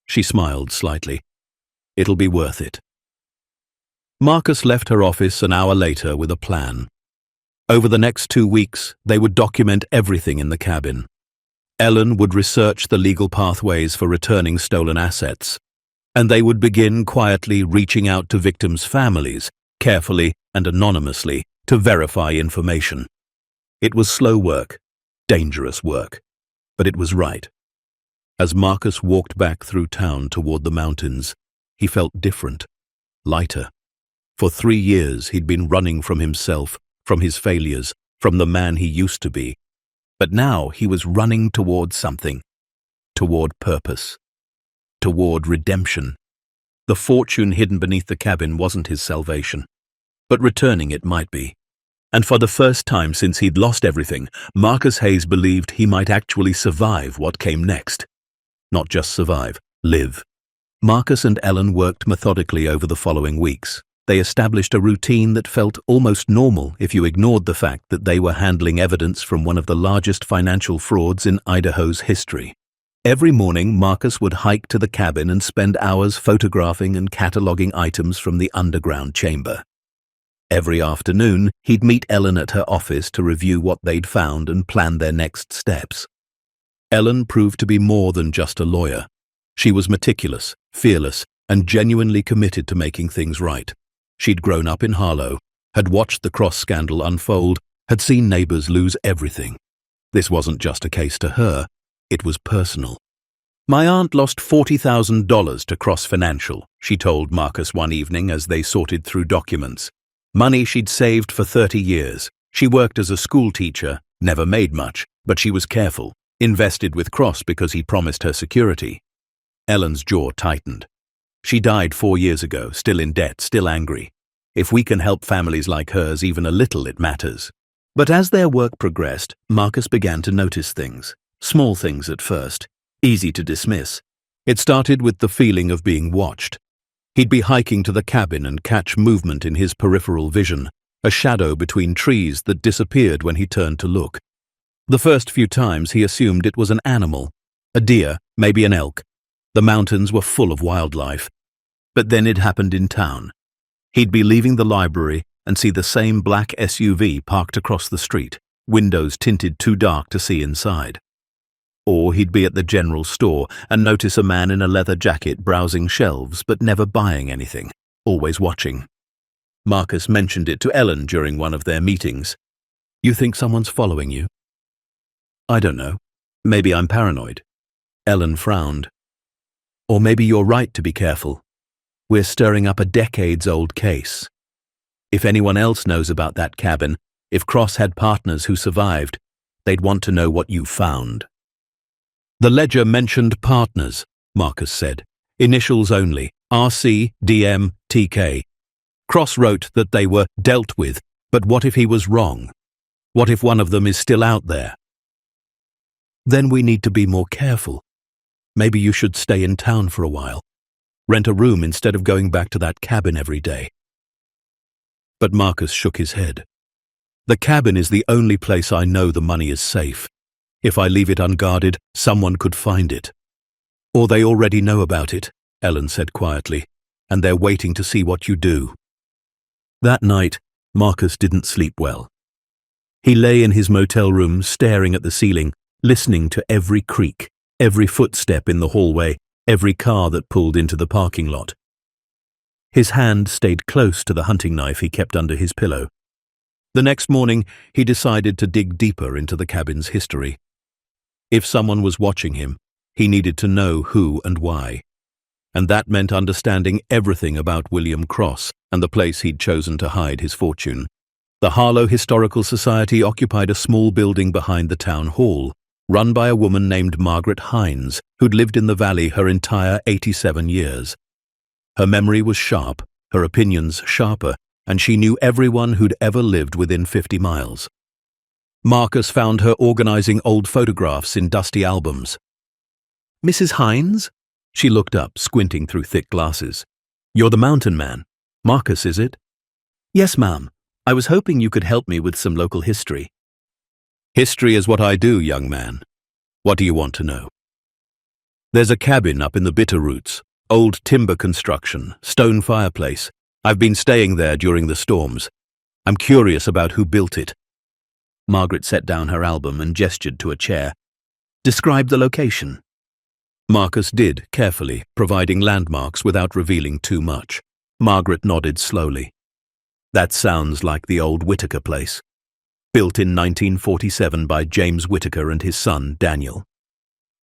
A: She smiled slightly. It'll be worth it. Marcus left her office an hour later with a plan. Over the next 2 weeks, they would document everything in the cabin. Ellen would research the legal pathways for returning stolen assets, and they would begin quietly reaching out to victims' families, carefully and anonymously, to verify information. It was slow work, dangerous work, but it was right. As Marcus walked back through town toward the mountains, he felt different, lighter. For 3 years he'd been running from himself, from his failures, from the man he used to be. But now he was running toward something, toward purpose, toward redemption. The fortune hidden beneath the cabin wasn't his salvation, but returning it might be. And for the first time since he'd lost everything, Marcus Hayes believed he might actually survive what came next. Not just survive, live. Marcus and Ellen worked methodically over the following weeks. They established a routine that felt almost normal if you ignored the fact that they were handling evidence from one of the largest financial frauds in Idaho's history. Every morning, Marcus would hike to the cabin and spend hours photographing and cataloging items from the underground chamber. Every afternoon, he'd meet Ellen at her office to review what they'd found and plan their next steps. Ellen proved to be more than just a lawyer. She was meticulous, fearless, and genuinely committed to making things right. She'd grown up in Harlow, had watched the Cross scandal unfold, had seen neighbors lose everything. This wasn't just a case to her, it was personal. "My aunt lost $40,000 to Cross Financial," she told Marcus one evening as they sorted through documents. Money she'd saved for 30 years. She worked as a school teacher, never made much, but she was careful, invested with Cross because he promised her security. Ellen's jaw tightened. She died 4 years ago, still in debt, still angry. If we can help families like hers even a little, it matters. But as their work progressed, Marcus began to notice things. Small things at first, easy to dismiss. It started with the feeling of being watched. He'd be hiking to the cabin and catch movement in his peripheral vision, a shadow between trees that disappeared when he turned to look. The first few times he assumed it was an animal, a deer, maybe an elk. The mountains were full of wildlife. But then it happened in town. He'd be leaving the library and see the same black SUV parked across the street, windows tinted too dark to see inside. Or he'd be at the general store and notice a man in a leather jacket browsing shelves but never buying anything, always watching. Marcus mentioned it to Ellen during one of their meetings. "You think someone's following you?" "I don't know. Maybe I'm paranoid." Ellen frowned. "Or maybe you're right to be careful. We're stirring up a decades-old case. If anyone else knows about that cabin, if Cross had partners who survived, they'd want to know what you found." "The ledger mentioned partners," Marcus said. "Initials only, RC, DM, TK. Cross wrote that they were dealt with, but what if he was wrong? What if one of them is still out there?" "Then we need to be more careful. Maybe you should stay in town for a while. Rent a room instead of going back to that cabin every day." But Marcus shook his head. "The cabin is the only place I know the money is safe. If I leave it unguarded, someone could find it." "Or they already know about it," Ellen said quietly, "and they're waiting to see what you do." That night, Marcus didn't sleep well. He lay in his motel room staring at the ceiling, listening to every creak, every footstep in the hallway, every car that pulled into the parking lot. His hand stayed close to the hunting knife he kept under his pillow. The next morning, he decided to dig deeper into the cabin's history. If someone was watching him, he needed to know who and why. And that meant understanding everything about William Cross and the place he'd chosen to hide his fortune. The Harlow Historical Society occupied a small building behind the town hall, run by a woman named Margaret Hines, who'd lived in the valley her entire 87 years. Her memory was sharp, her opinions sharper, and she knew everyone who'd ever lived within 50 miles. Marcus found her organizing old photographs in dusty albums. "Mrs. Hines?" She looked up, squinting through thick glasses. "You're the mountain man. Marcus, is it?" "Yes, ma'am. I was hoping you could help me with some local history." "History is what I do, young man. What do you want to know?" "There's a cabin up in the Bitterroots, old timber construction, stone fireplace. I've been staying there during the storms. I'm curious about who built it." Margaret set down her album and gestured to a chair. "Describe the location." Marcus did, carefully, providing landmarks without revealing too much. Margaret nodded slowly. "That sounds like the old Whitaker place. Built in 1947 by James Whitaker and his son, Daniel.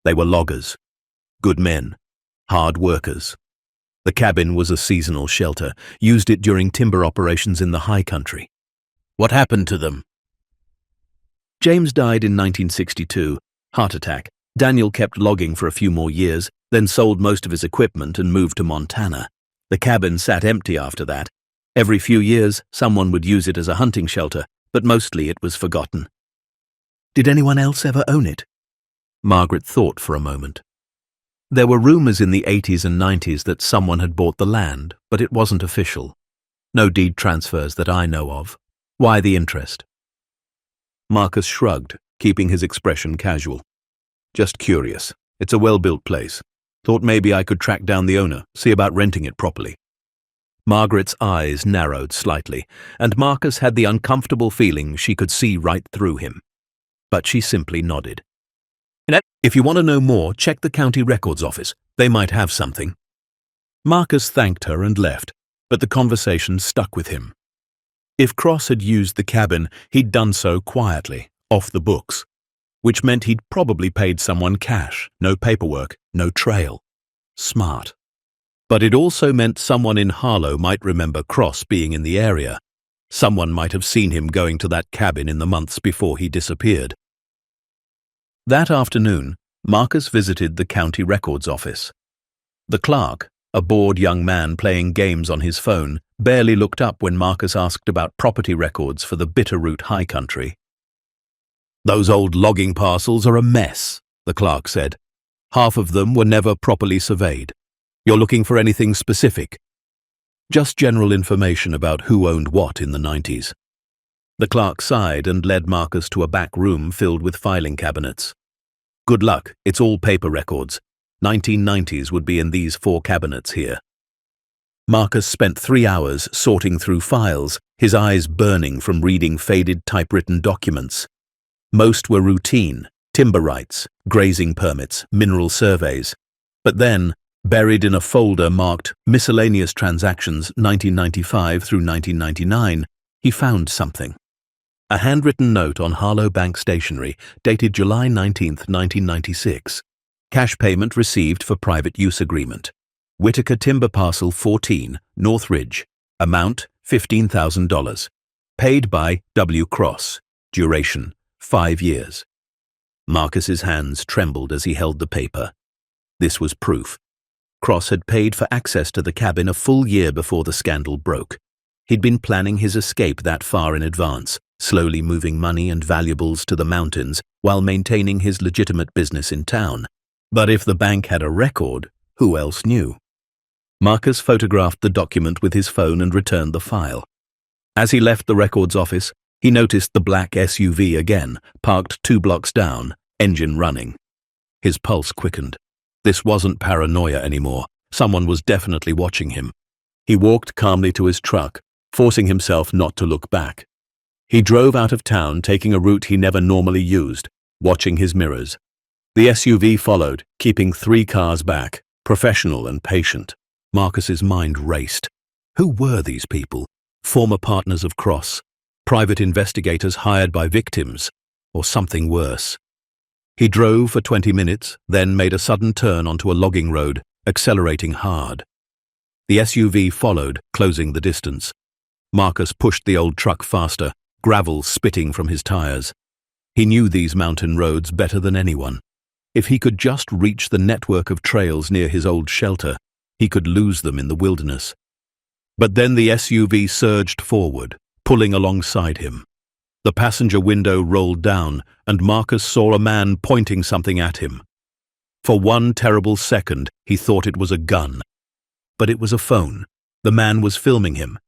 A: They were loggers. Good men. Hard workers. The cabin was a seasonal shelter, used it during timber operations in the high country." "What happened to them?" "James died in 1962, heart attack. Daniel kept logging for a few more years, then sold most of his equipment and moved to Montana. The cabin sat empty after that. Every few years, someone would use it as a hunting shelter, but mostly it was forgotten. Did anyone else ever own it? Margaret thought for a moment. There were rumors in the 80s and 90s that someone had bought the land, but it wasn't official. No deed transfers that I know of. Why the interest? Marcus shrugged, keeping his expression casual. Just curious. It's a well-built place. Thought maybe I could track down the owner, see about renting it properly. Margaret's eyes narrowed slightly, and Marcus had the uncomfortable feeling she could see right through him. But she simply nodded. If you want to know more, check the county records office. They might have something. Marcus thanked her and left, but the conversation stuck with him. If Cross had used the cabin, he'd done so quietly, off the books, which meant he'd probably paid someone cash, no paperwork, no trail. Smart. But it also meant someone in Harlow might remember Cross being in the area. Someone might have seen him going to that cabin in the months before he disappeared. That afternoon, Marcus visited the county records office. The clerk, a bored young man playing games on his phone, barely looked up when Marcus asked about property records for the Bitterroot High Country. "Those old logging parcels are a mess," the clerk said. "Half of them were never properly surveyed. You're looking for anything specific?" "Just general information about who owned what in the 90s. The clerk sighed and led Marcus to a back room filled with filing cabinets. "Good luck, it's all paper records. 1990s would be in these 4 cabinets here." Marcus spent 3 hours sorting through files, his eyes burning from reading faded typewritten documents. Most were routine, timber rights, grazing permits, mineral surveys. But then, buried in a folder marked Miscellaneous Transactions 1995 through 1999, he found something. A handwritten note on Harlow Bank stationery dated July 19, 1996. Cash payment received for private use agreement. Whitaker Timber Parcel 14, North Ridge. Amount $15,000. Paid by W. Cross. Duration 5 years. Marcus's hands trembled as he held the paper. This was proof. Cross had paid for access to the cabin a full year before the scandal broke. He'd been planning his escape that far in advance, slowly moving money and valuables to the mountains while maintaining his legitimate business in town. But if the bank had a record, who else knew? Marcus photographed the document with his phone and returned the file. As he left the records office, he noticed the black SUV again, parked 2 blocks down, engine running. His pulse quickened. This wasn't paranoia anymore. Someone was definitely watching him. He walked calmly to his truck, forcing himself not to look back. He drove out of town, taking a route he never normally used, watching his mirrors. The SUV followed, keeping 3 cars back, professional and patient. Marcus's mind raced. Who were these people? Former partners of Cross? Private investigators hired by victims? Or something worse? He drove for 20 minutes, then made a sudden turn onto a logging road, accelerating hard. The SUV followed, closing the distance. Marcus pushed the old truck faster, gravel spitting from his tires. He knew these mountain roads better than anyone. If he could just reach the network of trails near his old shelter, he could lose them in the wilderness. But then the SUV surged forward, pulling alongside him. The passenger window rolled down, and Marcus saw a man pointing something at him. For one terrible second, he thought it was a gun. But it was a phone. The man was filming him.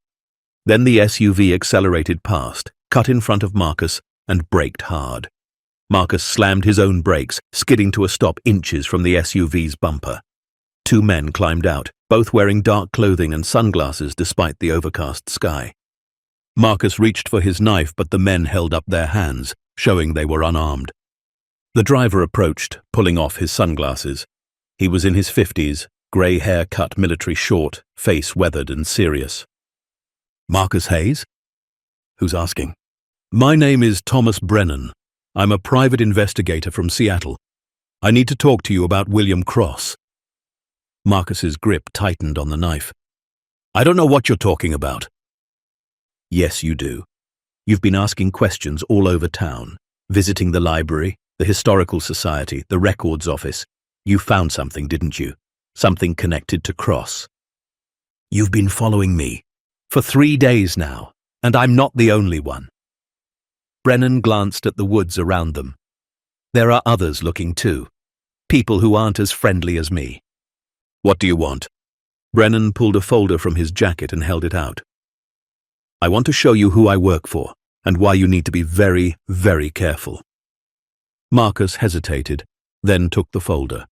A: Then the SUV accelerated past, cut in front of Marcus, and braked hard. Marcus slammed his own brakes, skidding to a stop inches from the SUV's bumper. 2 men climbed out, both wearing dark clothing and sunglasses despite the overcast sky. Marcus reached for his knife, but the men held up their hands, showing they were unarmed. The driver approached, pulling off his sunglasses. He was in his 50s, grey hair cut military short, face weathered and serious. "Marcus Hayes?" "Who's asking?" "My name is Thomas Brennan. I'm a private investigator from Seattle. I need to talk to you about William Cross." Marcus's grip tightened on the knife. "I don't know what you're talking about." "Yes, you do. You've been asking questions all over town, visiting the library, the historical society, the records office. You found something, didn't you? Something connected to Cross. You've been following me for 3 days now, and I'm not the only one. Brennan glanced at the woods around them. There are others looking too. People who aren't as friendly as me. What do you want? Brennan pulled a folder from his jacket and held it out. I want to show you who I work for and why you need to be very, very careful. Marcus hesitated, then took the folder.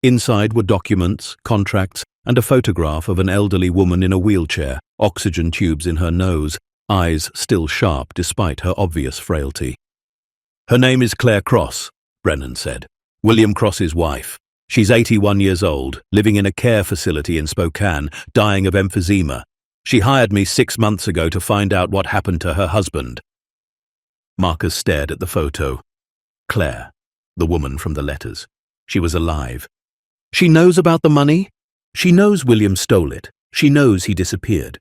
A: Inside were documents, contracts, and a photograph of an elderly woman in a wheelchair, oxygen tubes in her nose, eyes still sharp despite her obvious frailty. Her name is Claire Cross, Brennan said. William Cross's wife. She's 81 years old, living in a care facility in Spokane, dying of emphysema. She hired me 6 months ago to find out what happened to her husband. Marcus stared at the photo. Claire, the woman from the letters. She was alive. She knows about the money. She knows William stole it. She knows he disappeared.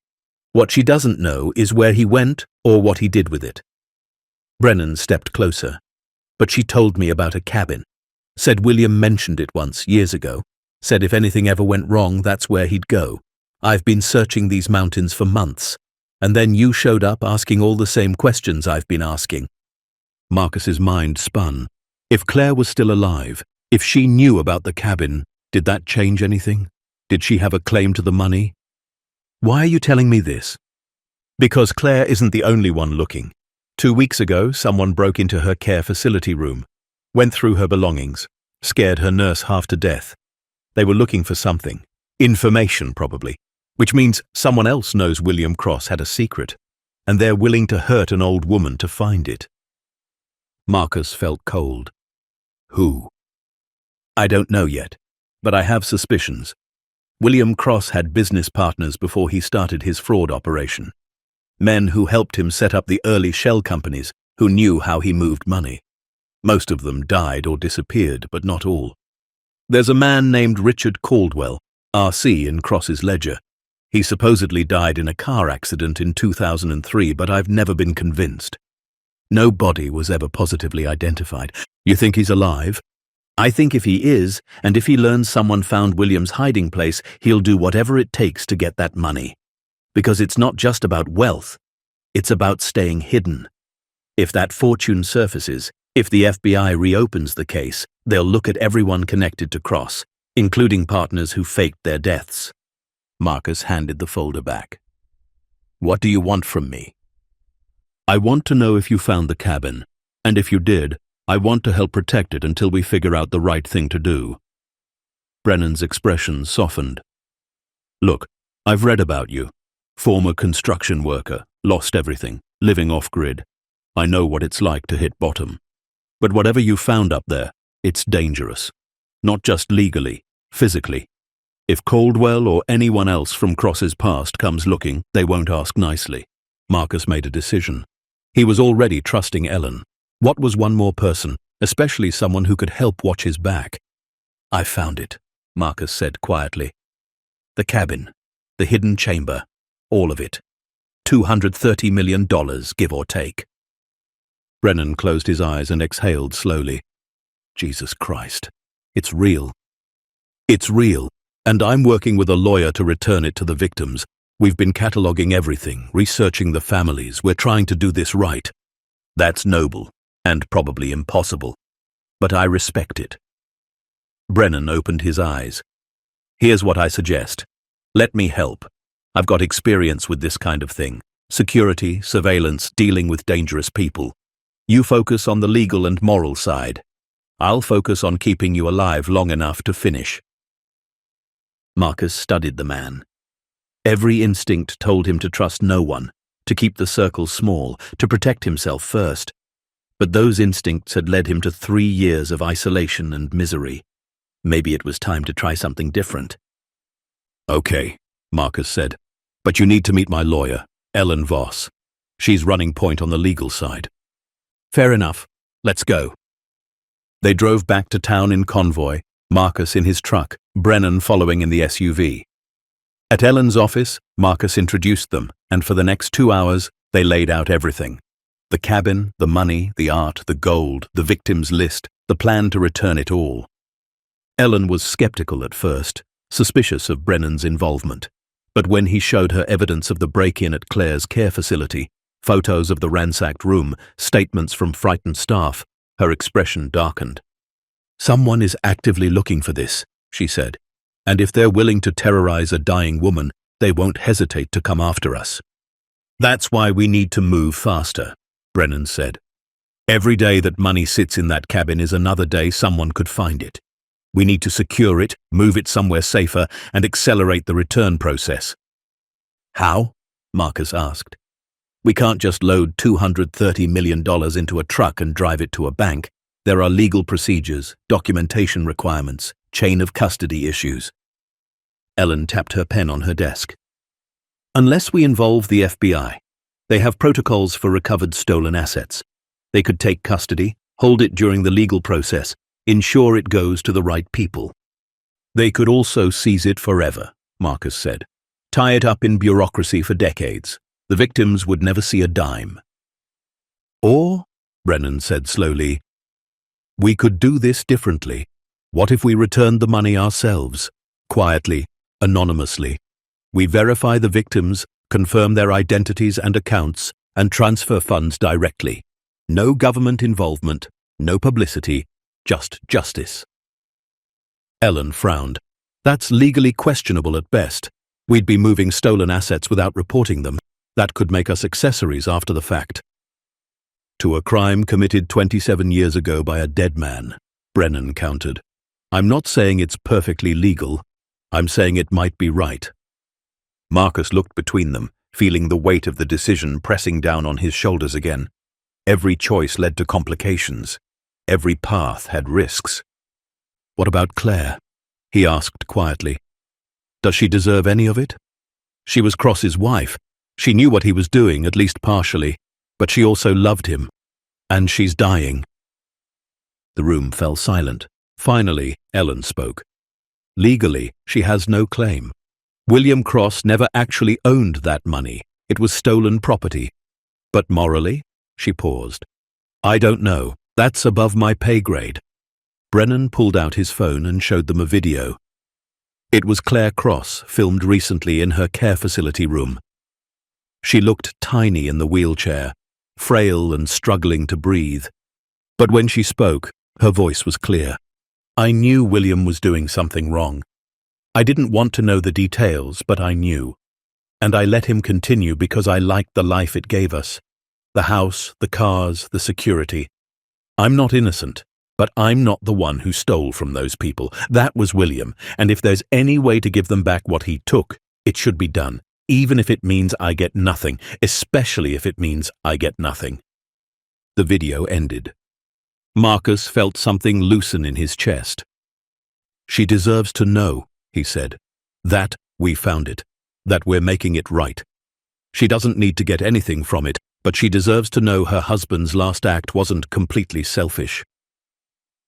A: What she doesn't know is where he went or what he did with it. Brennan stepped closer. But she told me about a cabin. Said William mentioned it once, years ago. Said if anything ever went wrong, that's where he'd go. I've been searching these mountains for months. And then you showed up asking all the same questions I've been asking. Marcus's mind spun. If Claire was still alive, if she knew about the cabin, did that change anything? Did she have a claim to the money? Why are you telling me this? Because Claire isn't the only one looking. 2 weeks ago, someone broke into her care facility room, went through her belongings, scared her nurse half to death. They were looking for something. Information, probably. Which means someone else knows William Cross had a secret, and they're willing to hurt an old woman to find it. Marcus felt cold. Who? I don't know yet, but I have suspicions. William Cross had business partners before he started his fraud operation. Men who helped him set up the early shell companies, who knew how he moved money. Most of them died or disappeared, but not all. There's a man named Richard Caldwell, RC in Cross's ledger. He supposedly died in a car accident in 2003, but I've never been convinced. No body was ever positively identified. You think he's alive? I think if he is, and if he learns someone found William's hiding place, he'll do whatever it takes to get that money. Because it's not just about wealth, it's about staying hidden. If that fortune surfaces, if the FBI reopens the case, they'll look at everyone connected to Cross, including partners who faked their deaths. Marcus handed the folder back. What do you want from me? I want to know if you found the cabin, and if you did, I want to help protect it until we figure out the right thing to do. Brennan's expression softened. Look, I've read about you. Former construction worker, lost everything, living off-grid. I know what it's like to hit bottom. But whatever you found up there, it's dangerous. Not just legally, physically. If Caldwell or anyone else from Cross's past comes looking, they won't ask nicely. Marcus made a decision. He was already trusting Ellen. What was one more person, especially someone who could help watch his back? I found it, Marcus said quietly. The cabin, the hidden chamber, all of it. $230 million, give or take. Brennan closed his eyes and exhaled slowly. Jesus Christ. It's real. It's real, and I'm working with a lawyer to return it to the victims. We've been cataloging everything, researching the families. We're trying to do this right. That's noble, and probably impossible. But I respect it. Brennan opened his eyes. Here's what I suggest. Let me help. I've got experience with this kind of thing. Security, surveillance, dealing with dangerous people. You focus on the legal and moral side. I'll focus on keeping you alive long enough to finish. Marcus studied the man. Every instinct told him to trust no one, to keep the circle small, to protect himself first. But those instincts had led him to 3 years of isolation and misery. Maybe it was time to try something different. Okay, Marcus said, but you need to meet my lawyer, Ellen Voss. She's running point on the legal side. Fair enough. Let's go. They drove back to town in convoy, Marcus in his truck, Brennan following in the SUV. At Ellen's office, Marcus introduced them, and for the next 2 hours, they laid out everything. The cabin, the money, the art, the gold, the victims' list, the plan to return it all. Ellen was skeptical at first, suspicious of Brennan's involvement. But when he showed her evidence of the break-in at Claire's care facility, Photos of the ransacked room, statements from frightened staff. Her expression darkened. "Someone is actively looking for this," she said, "and if they're willing to terrorize a dying woman, they won't hesitate to come after us." "That's why we need to move faster," Brennan said. "Every day that money sits in that cabin is another day someone could find it. We need to secure it, move it somewhere safer, and accelerate the return process." "How?" Marcus asked. "We can't just load $230 million into a truck and drive it to a bank. There are legal procedures, documentation requirements, chain of custody issues." Ellen tapped her pen on her desk. "Unless we involve the FBI, they have protocols for recovered stolen assets. They could take custody, hold it during the legal process, ensure it goes to the right people. They could also seize it forever," Marcus said. "Tie it up in bureaucracy for decades. The victims would never see a dime." "Or," Brennan said slowly, "we could do this differently. What if we returned the money ourselves, quietly, anonymously? We verify the victims, confirm their identities and accounts, and transfer funds directly. No government involvement, no publicity, just justice." Ellen frowned. "That's legally questionable at best. We'd be moving stolen assets without reporting them. That could make us accessories after the fact." "To a crime committed 27 years ago by a dead man," Brennan countered. "I'm not saying it's perfectly legal. I'm saying it might be right." Marcus looked between them, feeling the weight of the decision pressing down on his shoulders again. Every choice led to complications. Every path had risks. "What about Claire?" he asked quietly. "Does she deserve any of it? She was Cross's wife. She knew what he was doing, at least partially, but she also loved him. And she's dying." The room fell silent. Finally, Ellen spoke. "Legally, she has no claim. William Cross never actually owned that money. It was stolen property. But morally?" She paused. "I don't know. That's above my pay grade." Brennan pulled out his phone and showed them a video. It was Claire Cross, filmed recently in her care facility room. She looked tiny in the wheelchair, frail and struggling to breathe. But when she spoke, her voice was clear. "I knew William was doing something wrong. I didn't want to know the details, but I knew. And I let him continue because I liked the life it gave us. The house, the cars, the security. I'm not innocent, but I'm not the one who stole from those people. That was William, and if there's any way to give them back what he took, it should be done, even if it means I get nothing, especially if it means I get nothing." The video ended. Marcus felt something loosen in his chest. "She deserves to know," he said, "that we found it, that we're making it right. She doesn't need to get anything from it, but she deserves to know her husband's last act wasn't completely selfish."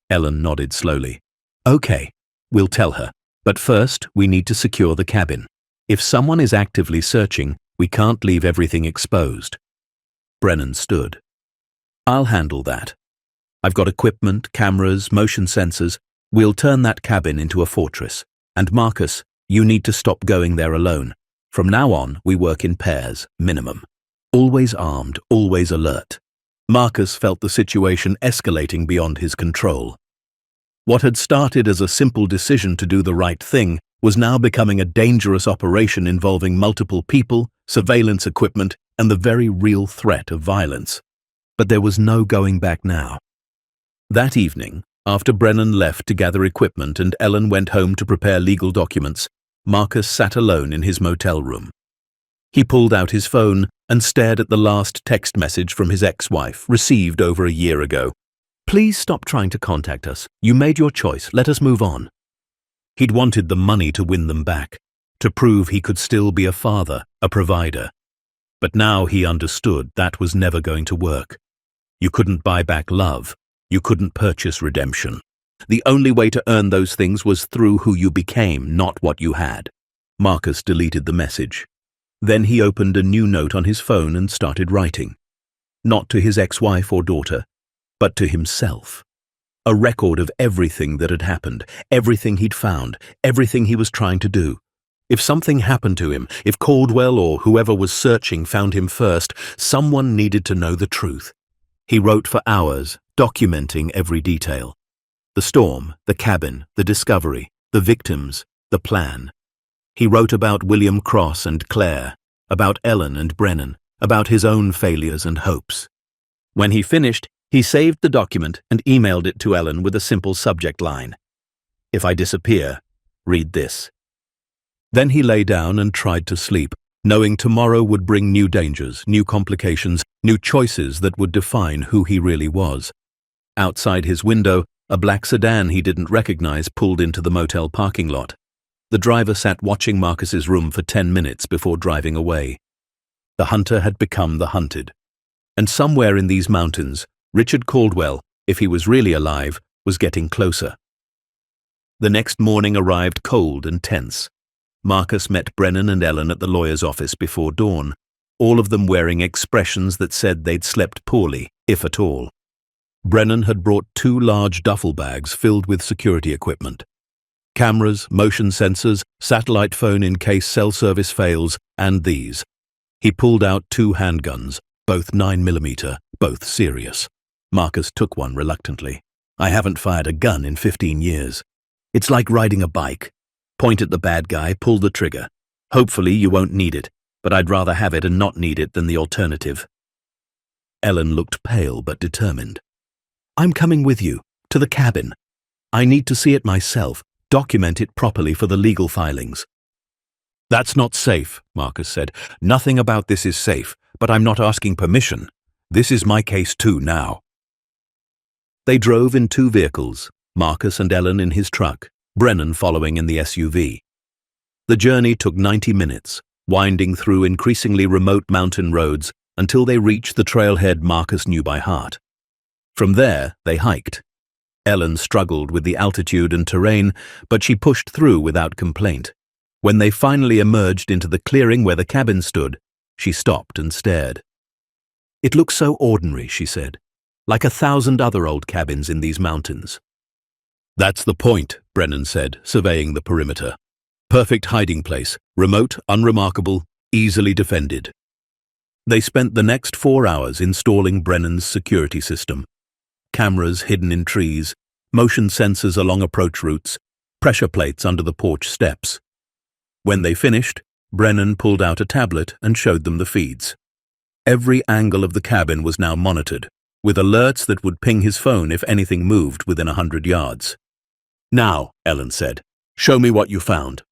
A: Ellen nodded slowly. "Okay, we'll tell her. But first, we need to secure the cabin. If someone is actively searching, we can't leave everything exposed." Brennan stood. "I'll handle that. I've got equipment, cameras, motion sensors. We'll turn that cabin into a fortress. And Marcus, you need to stop going there alone. From now on, we work in pairs, minimum. Always armed, always alert." Marcus felt the situation escalating beyond his control. What had started as a simple decision to do the right thing was now becoming a dangerous operation involving multiple people, surveillance equipment, and the very real threat of violence. But there was no going back now. That evening, after Brennan left to gather equipment and Ellen went home to prepare legal documents, Marcus sat alone in his motel room. He pulled out his phone and stared at the last text message from his ex-wife, received over a year ago. "Please stop trying to contact us. You made your choice. Let us move on." He'd wanted the money to win them back, to prove he could still be a father, a provider. But now he understood that was never going to work. You couldn't buy back love. You couldn't purchase redemption. The only way to earn those things was through who you became, not what you had. Marcus deleted the message. Then he opened a new note on his phone and started writing. Not to his ex-wife or daughter, but to himself. A record of everything that had happened, everything he'd found, everything he was trying to do. If something happened to him, if Caldwell or whoever was searching found him first, someone needed to know the truth. He wrote for hours, documenting every detail. The storm, the cabin, the discovery, the victims, the plan. He wrote about William Cross and Claire, about Ellen and Brennan, about his own failures and hopes. When he finished, he saved the document and emailed it to Ellen with a simple subject line. "If I disappear, read this." Then he lay down and tried to sleep, knowing tomorrow would bring new dangers, new complications, new choices that would define who he really was. Outside his window, a black sedan he didn't recognize pulled into the motel parking lot. The driver sat watching Marcus's room for 10 minutes before driving away. The hunter had become the hunted. And somewhere in these mountains, Richard Caldwell, if he was really alive, was getting closer. The next morning arrived cold and tense. Marcus met Brennan and Ellen at the lawyer's office before dawn, all of them wearing expressions that said they'd slept poorly, if at all. Brennan had brought 2 large duffel bags filled with security equipment. Cameras, motion sensors, satellite phone in case cell service fails, and these. He pulled out 2 handguns, both 9mm, both serious. Marcus took one reluctantly. "I haven't fired a gun in 15 years. It's like riding a bike. Point at the bad guy, pull the trigger. Hopefully you won't need it, but I'd rather have it and not need it than the alternative." Ellen looked pale but determined. "I'm coming with you, to the cabin. I need to see it myself, document it properly for the legal filings." "That's not safe," Marcus said. "Nothing about this is safe, but I'm not asking permission. This is my case too now." They drove in 2 vehicles, Marcus and Ellen in his truck, Brennan following in the SUV. The journey took 90 minutes, winding through increasingly remote mountain roads until they reached the trailhead Marcus knew by heart. From there, they hiked. Ellen struggled with the altitude and terrain, but she pushed through without complaint. When they finally emerged into the clearing where the cabin stood, she stopped and stared. "It looks so ordinary," she said, "like 1,000 other old cabins in these mountains." "That's the point," Brennan said, surveying the perimeter. "Perfect hiding place, remote, unremarkable, easily defended." They spent the next 4 hours installing Brennan's security system. Cameras hidden in trees, motion sensors along approach routes, pressure plates under the porch steps. When they finished, Brennan pulled out a tablet and showed them the feeds. Every angle of the cabin was now monitored, with alerts that would ping his phone if anything moved within 100 yards. "Now," Ellen said, "show me what you found."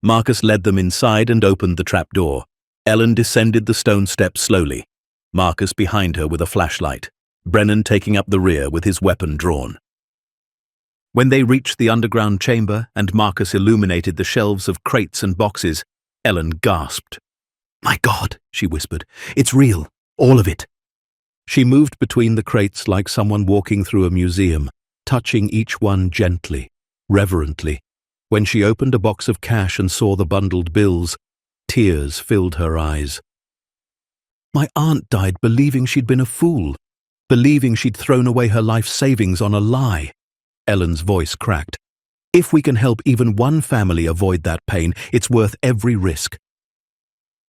A: Marcus led them inside and opened the trap door. Ellen descended the stone steps slowly, Marcus behind her with a flashlight, Brennan taking up the rear with his weapon drawn. When they reached the underground chamber and Marcus illuminated the shelves of crates and boxes, Ellen gasped. "My God," she whispered, "it's real, all of it." She moved between the crates like someone walking through a museum, touching each one gently, reverently. When she opened a box of cash and saw the bundled bills, tears filled her eyes. "My aunt died believing she'd been a fool, believing she'd thrown away her life savings on a lie." Ellen's voice cracked. "If we can help even one family avoid that pain, it's worth every risk."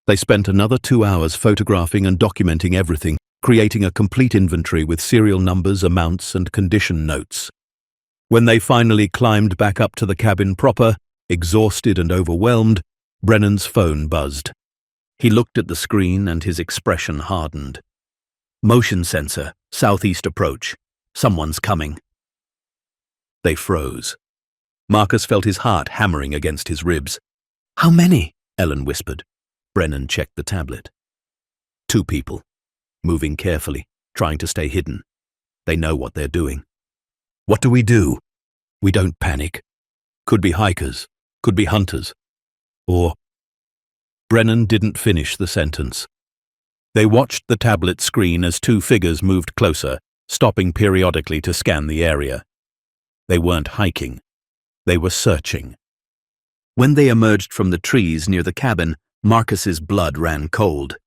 A: They spent another 2 hours photographing and documenting everything, creating a complete inventory with serial numbers, amounts, and condition notes. When they finally climbed back up to the cabin proper, exhausted and overwhelmed, Brennan's phone buzzed. He looked at the screen and his expression hardened. "Motion sensor, southeast approach. Someone's coming." They froze. Marcus felt his heart hammering against his ribs. "How many?" Ellen whispered. Brennan checked the tablet. 2 people. Moving carefully, trying to stay hidden. They know what they're doing. "What do we do?" "We don't panic. Could be hikers, could be hunters. Or..." Brennan didn't finish the sentence. They watched the tablet screen as 2 figures moved closer, stopping periodically to scan the area. They weren't hiking. They were searching. When they emerged from the trees near the cabin, Marcus's blood ran cold.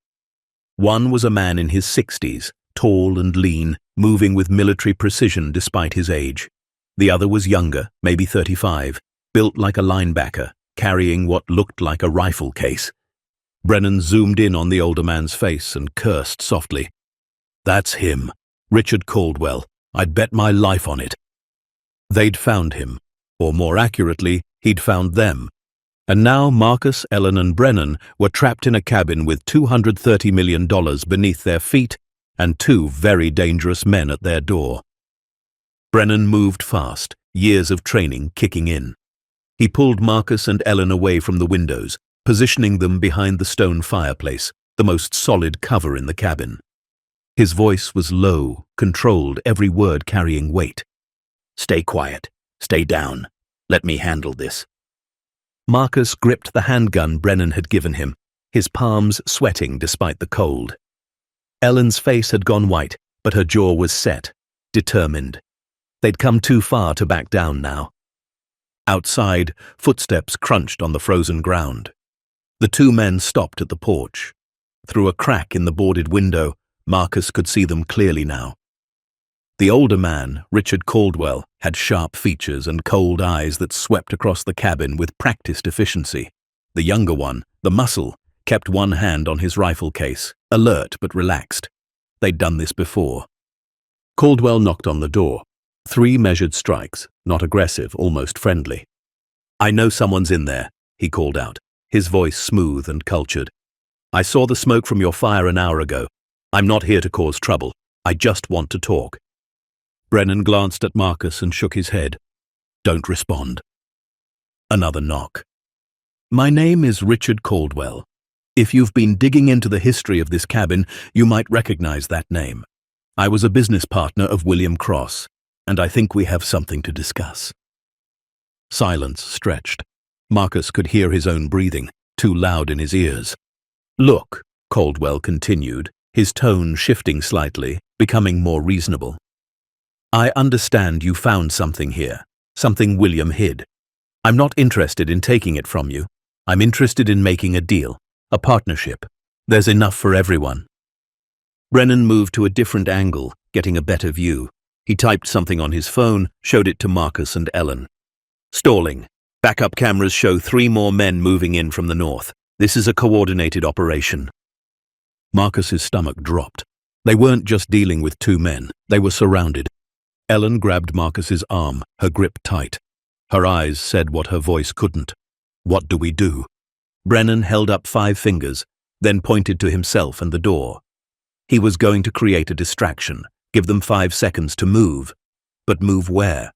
A: One was a man in his 60s, tall and lean, moving with military precision despite his age. The other was younger, maybe 35, built like a linebacker, carrying what looked like a rifle case. Brennan zoomed in on the older man's face and cursed softly. "That's him, Richard Caldwell. I'd bet my life on it." They'd found him, or more accurately, he'd found them. And now Marcus, Ellen, and Brennan were trapped in a cabin with $230 million beneath their feet and two very dangerous men at their door. Brennan moved fast, years of training kicking in. He pulled Marcus and Ellen away from the windows, positioning them behind the stone fireplace, the most solid cover in the cabin. His voice was low, controlled, every word carrying weight. "Stay quiet. Stay down. Let me handle this." Marcus gripped the handgun Brennan had given him, his palms sweating despite the cold. Ellen's face had gone white, but her jaw was set, determined. They'd come too far to back down now. Outside, footsteps crunched on the frozen ground. The two men stopped at the porch. Through a crack in the boarded window, Marcus could see them clearly now. The older man, Richard Caldwell, had sharp features and cold eyes that swept across the cabin with practiced efficiency. The younger one, the muscle, kept one hand on his rifle case, alert but relaxed. They'd done this before. Caldwell knocked on the door. 3 measured strikes, not aggressive, almost friendly. "I know someone's in there," he called out, his voice smooth and cultured. "I saw the smoke from your fire an hour ago. I'm not here to cause trouble. I just want to talk." Brennan glanced at Marcus and shook his head. "Don't respond." Another knock. "My name is Richard Caldwell. If you've been digging into the history of this cabin, you might recognize that name. I was a business partner of William Cross, and I think we have something to discuss." Silence stretched. Marcus could hear his own breathing, too loud in his ears. "Look," Caldwell continued, his tone shifting slightly, becoming more reasonable. "I understand you found something here, something William hid. I'm not interested in taking it from you. I'm interested in making a deal, a partnership. There's enough for everyone." Brennan moved to a different angle, getting a better view. He typed something on his phone, showed it to Marcus and Ellen. "Stalling. Backup cameras show 3 more men moving in from the north. This is a coordinated operation." Marcus's stomach dropped. They weren't just dealing with 2 men. They were surrounded. Ellen grabbed Marcus's arm, her grip tight. Her eyes said what her voice couldn't. "What do we do?" Brennan held up 5 fingers, then pointed to himself and the door. He was going to create a distraction, give them 5 seconds to move. But move where?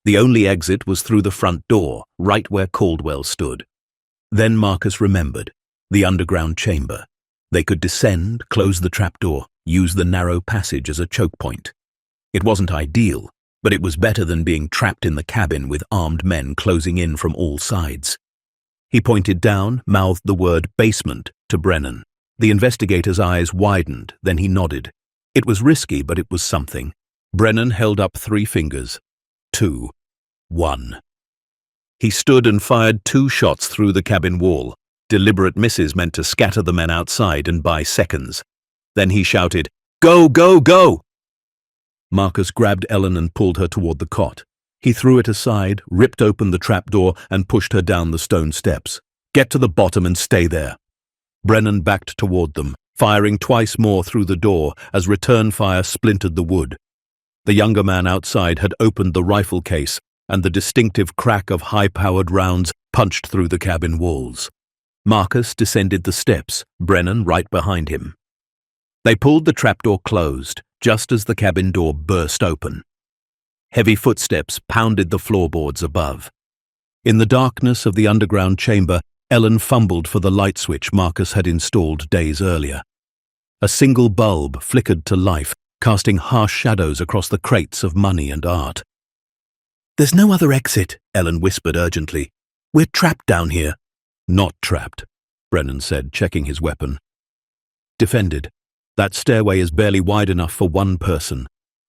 A: The only exit was through the front door, right where Caldwell stood. Then Marcus remembered. The underground chamber. They could descend, close the trapdoor, use the narrow passage as a choke point. It wasn't ideal, but it was better than being trapped in the cabin with armed men closing in from all sides. He pointed down, mouthed the word basement to Brennan. The investigator's eyes widened, then he nodded. It was risky, but it was something. Brennan held up 3 fingers. 2. 1. He stood and fired 2 shots through the cabin wall, deliberate misses meant to scatter the men outside and buy seconds. Then he shouted, "Go, go, go!" Marcus grabbed Ellen and pulled her toward the cot. He threw it aside, ripped open the trapdoor, and pushed her down the stone steps. "Get to the bottom and stay there." Brennan backed toward them, firing twice more through the door as return fire splintered the wood. The younger man outside had opened the rifle case, and the distinctive crack of high-powered rounds punched through the cabin walls. Marcus descended the steps, Brennan right behind him. They pulled the trapdoor closed, just as the cabin door burst open. Heavy footsteps pounded the floorboards above. In the darkness of the underground chamber, Ellen fumbled for the light switch Marcus had installed days earlier. A single bulb flickered to life, casting harsh shadows across the crates of money and art. "There's no other exit," Ellen whispered urgently. "We're trapped down here." "Not trapped," Brennan said, checking his weapon. "Defended. That stairway is barely wide enough for 1 person.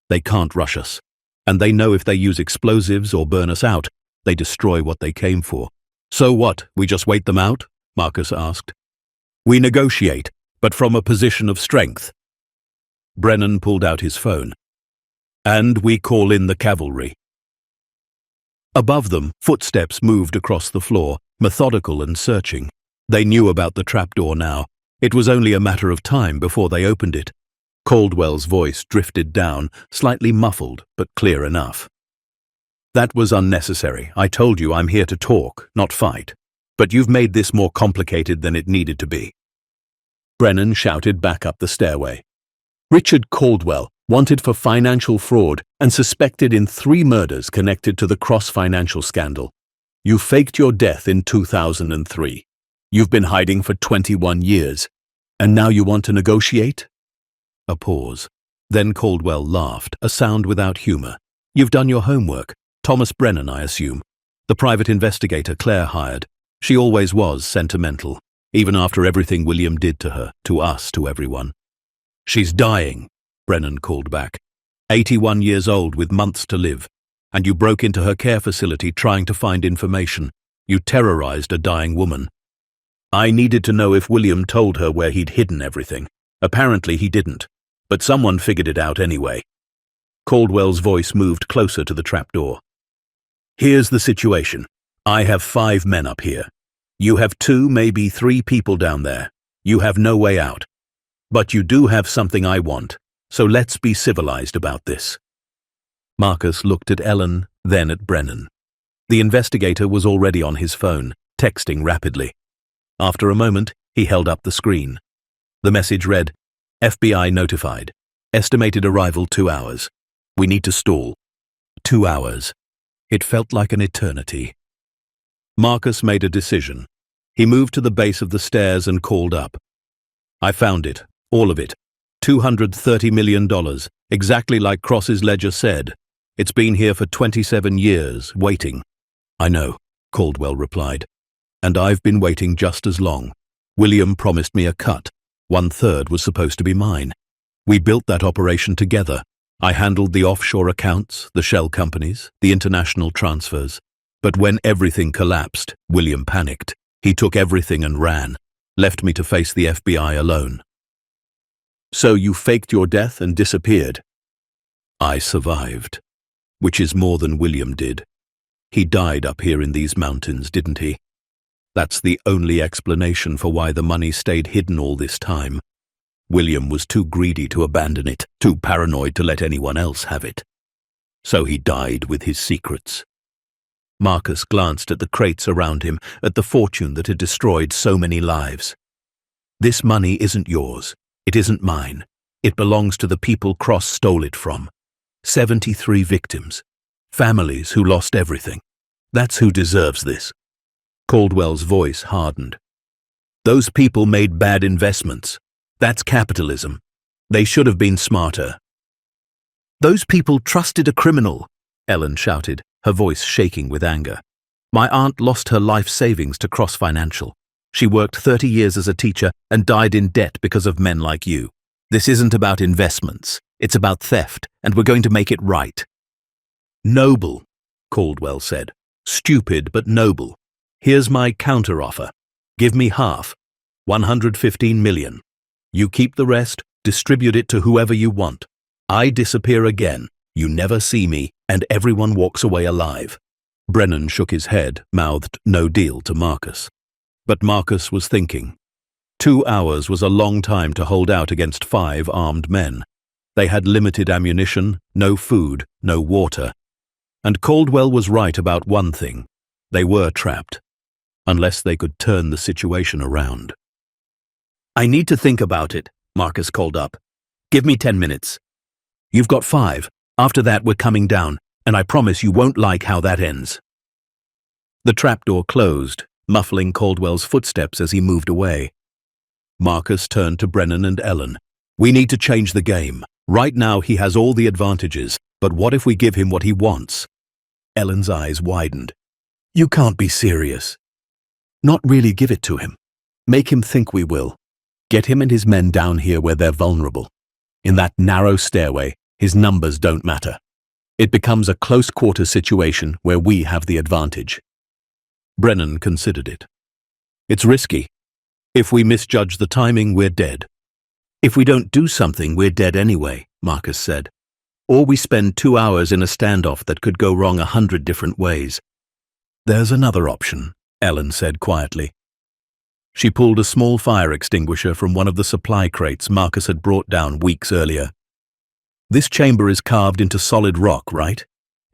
A: They can't rush us. And they know if they use explosives or burn us out, they destroy what they came for." "So what, we just wait them out?" Marcus asked. "We negotiate, but from a position of strength." Brennan pulled out his phone. "And we call in the cavalry." Above them, footsteps moved across the floor, methodical and searching. They knew about the trapdoor now. It was only a matter of time before they opened it. Caldwell's voice drifted down, slightly muffled, but clear enough. That was unnecessary. I told you I'm here to talk, not fight. But you've made this more complicated than it needed to be. Brennan shouted back up the stairway. Richard Caldwell, wanted for financial fraud and suspected in 3 murders connected to the Cross financial scandal. You faked your death in 2003. You've been hiding for 21 years. And now you want to negotiate? A pause. Then Caldwell laughed, a sound without humor. You've done your homework. Thomas Brennan, I assume. The private investigator Claire hired. She always was sentimental, even after everything William did to her, to us, to everyone. She's dying, Brennan called back. 81 years old with months to live. And you broke into her care facility trying to find information. You terrorized a dying woman. I needed to know if William told her where he'd hidden everything. Apparently he didn't, but someone figured it out anyway. Caldwell's voice moved closer to the trapdoor. Here's the situation. I have 5 men up here. You have 2, maybe 3 people down there. You have no way out. But you do have something I want, so let's be civilized about this. Marcus looked at Ellen, then at Brennan. The investigator was already on his phone, texting rapidly. After a moment, he held up the screen. The message read, FBI notified. Estimated arrival 2 hours. We need to stall. 2 hours. It felt like an eternity. Marcus made a decision. He moved to the base of the stairs and called up. I found it, all of it. $230 million, exactly like Cross's ledger said. It's been here for 27 years, waiting. I know, Caldwell replied. And I've been waiting just as long. William promised me a cut. 1/3 was supposed to be mine. We built that operation together. I handled the offshore accounts, the shell companies, the international transfers. But when everything collapsed, William panicked. He took everything and ran, left me to face the FBI alone. So you faked your death and disappeared? I survived, which is more than William did. He died up here in these mountains, didn't he? That's the only explanation for why the money stayed hidden all this time. William was too greedy to abandon it, too paranoid to let anyone else have it. So he died with his secrets. Marcus glanced at the crates around him, at the fortune that had destroyed so many lives. This money isn't yours. It isn't mine. It belongs to the people Cross stole it from. 73 victims. Families who lost everything. That's who deserves this. Caldwell's voice hardened. Those people made bad investments. That's capitalism. They should have been smarter. Those people trusted a criminal, Ellen shouted, her voice shaking with anger. My aunt lost her life savings to Cross Financial. She worked 30 years as a teacher and died in debt because of men like you. This isn't about investments. It's about theft, and we're going to make it right. Noble, Caldwell said. Stupid, but noble. Here's my counteroffer. Give me half. 115 million. You keep the rest, distribute it to whoever you want. I disappear again. You never see me, and everyone walks away alive. Brennan shook his head, mouthed no deal to Marcus. But Marcus was thinking. 2 hours was a long time to hold out against 5 armed men. They had limited ammunition, no food, no water. And Caldwell was right about one thing. They were trapped. Unless they could turn the situation around. I need to think about it, Marcus called up. Give me 10 minutes. You've got 5. After that, we're coming down, and I promise you won't like how that ends. The trapdoor closed, muffling Caldwell's footsteps as he moved away. Marcus turned to Brennan and Ellen. We need to change the game. Right now he has all the advantages, but what if we give him what he wants? Ellen's eyes widened. You can't be serious. Not really give it to him. Make him think we will. Get him and his men down here where they're vulnerable. In that narrow stairway, his numbers don't matter. It becomes a close-quarters situation where we have the advantage. Brennan considered it. It's risky. If we misjudge the timing, we're dead. If we don't do something, we're dead anyway, Marcus said. Or we spend 2 hours in a standoff that could go wrong 100 different ways. There's another option, Ellen said quietly. She pulled a small fire extinguisher from one of the supply crates Marcus had brought down weeks earlier. This chamber is carved into solid rock, right?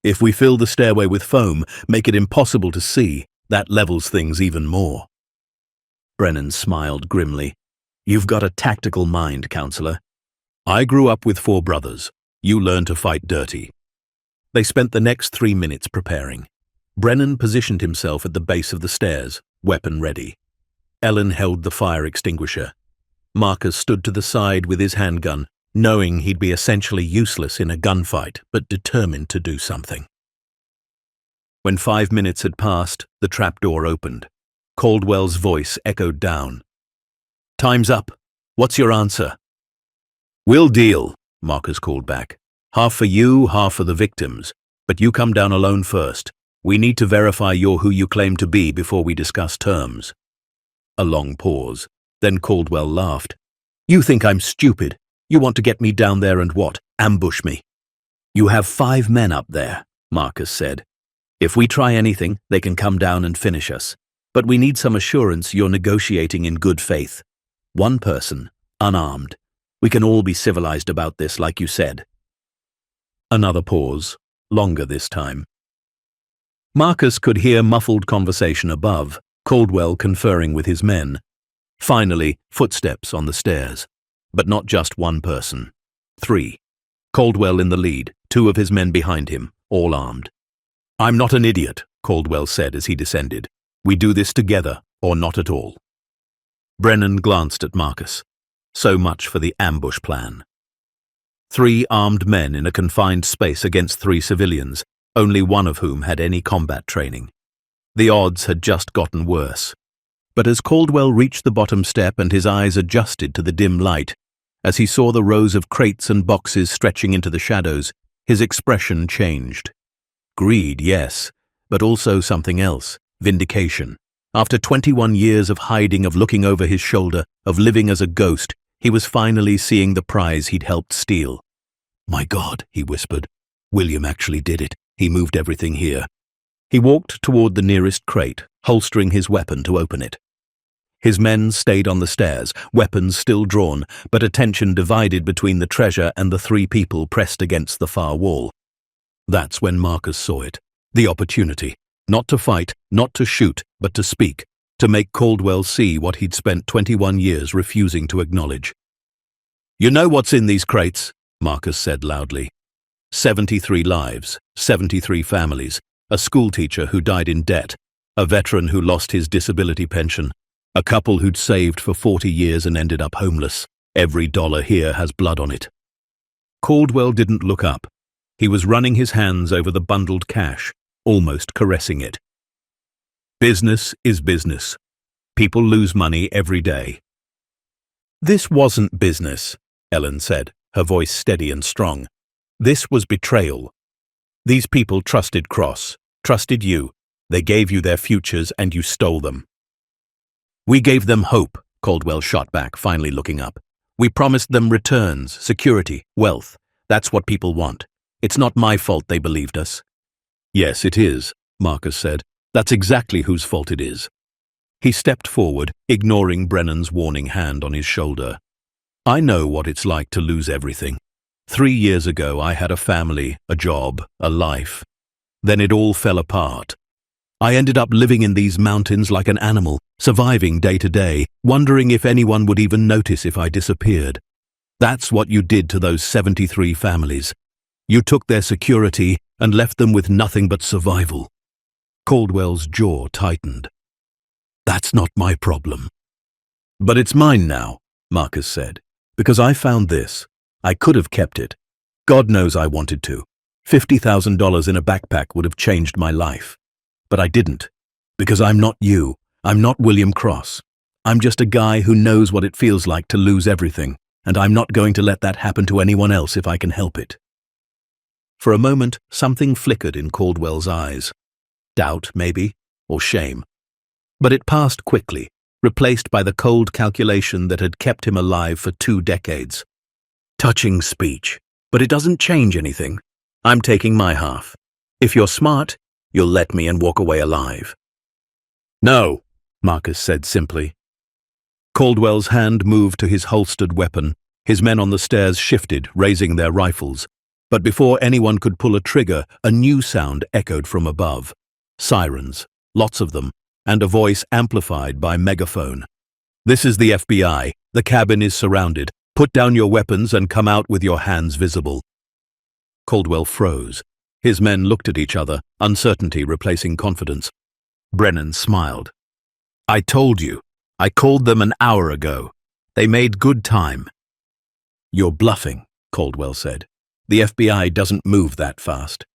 A: If we fill the stairway with foam, make it impossible to see, that levels things even more. Brennan smiled grimly. You've got a tactical mind, counselor. I grew up with 4 brothers. You learn to fight dirty. They spent the next 3 minutes preparing. Brennan positioned himself at the base of the stairs, weapon ready. Ellen held the fire extinguisher. Marcus stood to the side with his handgun, knowing he'd be essentially useless in a gunfight, but determined to do something. When 5 minutes had passed, the trapdoor opened. Caldwell's voice echoed down. Time's up. What's your answer? We'll deal, Marcus called back. Half for you, half for the victims. But you come down alone first. We need to verify you're who you claim to be before we discuss terms. A long pause. Then Caldwell laughed. You think I'm stupid? You want to get me down there and what? Ambush me? You have 5 men up there, Marcus said. If we try anything, they can come down and finish us. But we need some assurance you're negotiating in good faith. 1 person, unarmed. We can all be civilized about this, like you said. Another pause, longer this time. Marcus could hear muffled conversation above, Caldwell conferring with his men. Finally, footsteps on the stairs. But not just 1 person. 3. Caldwell in the lead, 2 of his men behind him, all armed. I'm not an idiot, Caldwell said as he descended. We do this together, or not at all. Brennan glanced at Marcus. So much for the ambush plan. 3 armed men in a confined space against 3 civilians, only 1 of whom had any combat training. The odds had just gotten worse. But as Caldwell reached the bottom step and his eyes adjusted to the dim light, as he saw the rows of crates and boxes stretching into the shadows, his expression changed. Greed, yes, but also something else, vindication. After 21 years of hiding, of looking over his shoulder, of living as a ghost, he was finally seeing the prize he'd helped steal. My God, he whispered. William actually did it. He moved everything here. He walked toward the nearest crate, holstering his weapon to open it. His men stayed on the stairs, weapons still drawn, but attention divided between the treasure and the 3 people pressed against the far wall. That's when Marcus saw it. The opportunity. Not to fight, not to shoot, but to speak. To make Caldwell see what he'd spent 21 years refusing to acknowledge. You know what's in these crates, Marcus said loudly. 73 lives, 73 families, a schoolteacher who died in debt, a veteran who lost his disability pension, a couple who'd saved for 40 years and ended up homeless. Every dollar here has blood on it. Caldwell didn't look up. He was running his hands over the bundled cash, almost caressing it. Business is business. People lose money every day. This wasn't business, Ellen said, her voice steady and strong. This was betrayal. These people trusted Cross, trusted you. They gave you their futures and you stole them. We gave them hope, Caldwell shot back, finally looking up. We promised them returns, security, wealth. That's what people want. It's not my fault they believed us. Yes, it is, Marcus said. That's exactly whose fault it is. He stepped forward, ignoring Brennan's warning hand on his shoulder. I know what it's like to lose everything. 3 years ago, I had a family, a job, a life. Then it all fell apart. I ended up living in these mountains like an animal, surviving day to day, wondering if anyone would even notice if I disappeared. That's what you did to those 73 families. You took their security and left them with nothing but survival. Caldwell's jaw tightened. That's not my problem. But it's mine now, Marcus said, because I found this. I could have kept it. God knows I wanted to. $50,000 in a backpack would have changed my life. But I didn't, because I'm not you. I'm not William Cross. I'm just a guy who knows what it feels like to lose everything, and I'm not going to let that happen to anyone else if I can help it. For a moment, something flickered in Caldwell's eyes. Doubt, maybe, or shame. But it passed quickly, replaced by the cold calculation that had kept him alive for 2 decades. Touching speech, but it doesn't change anything. I'm taking my half. If you're smart, you'll let me and walk away alive. No, Marcus said simply. Caldwell's hand moved to his holstered weapon. His men on the stairs shifted, raising their rifles. But before anyone could pull a trigger, a new sound echoed from above. Sirens, lots of them, and a voice amplified by megaphone. "This is the FBI. The cabin is surrounded. Put down your weapons and come out with your hands visible." Caldwell froze. His men looked at each other, uncertainty replacing confidence. Brennan smiled. "I told you. I called them an hour ago. They made good time." "You're bluffing," Caldwell said. "The FBI doesn't move that fast."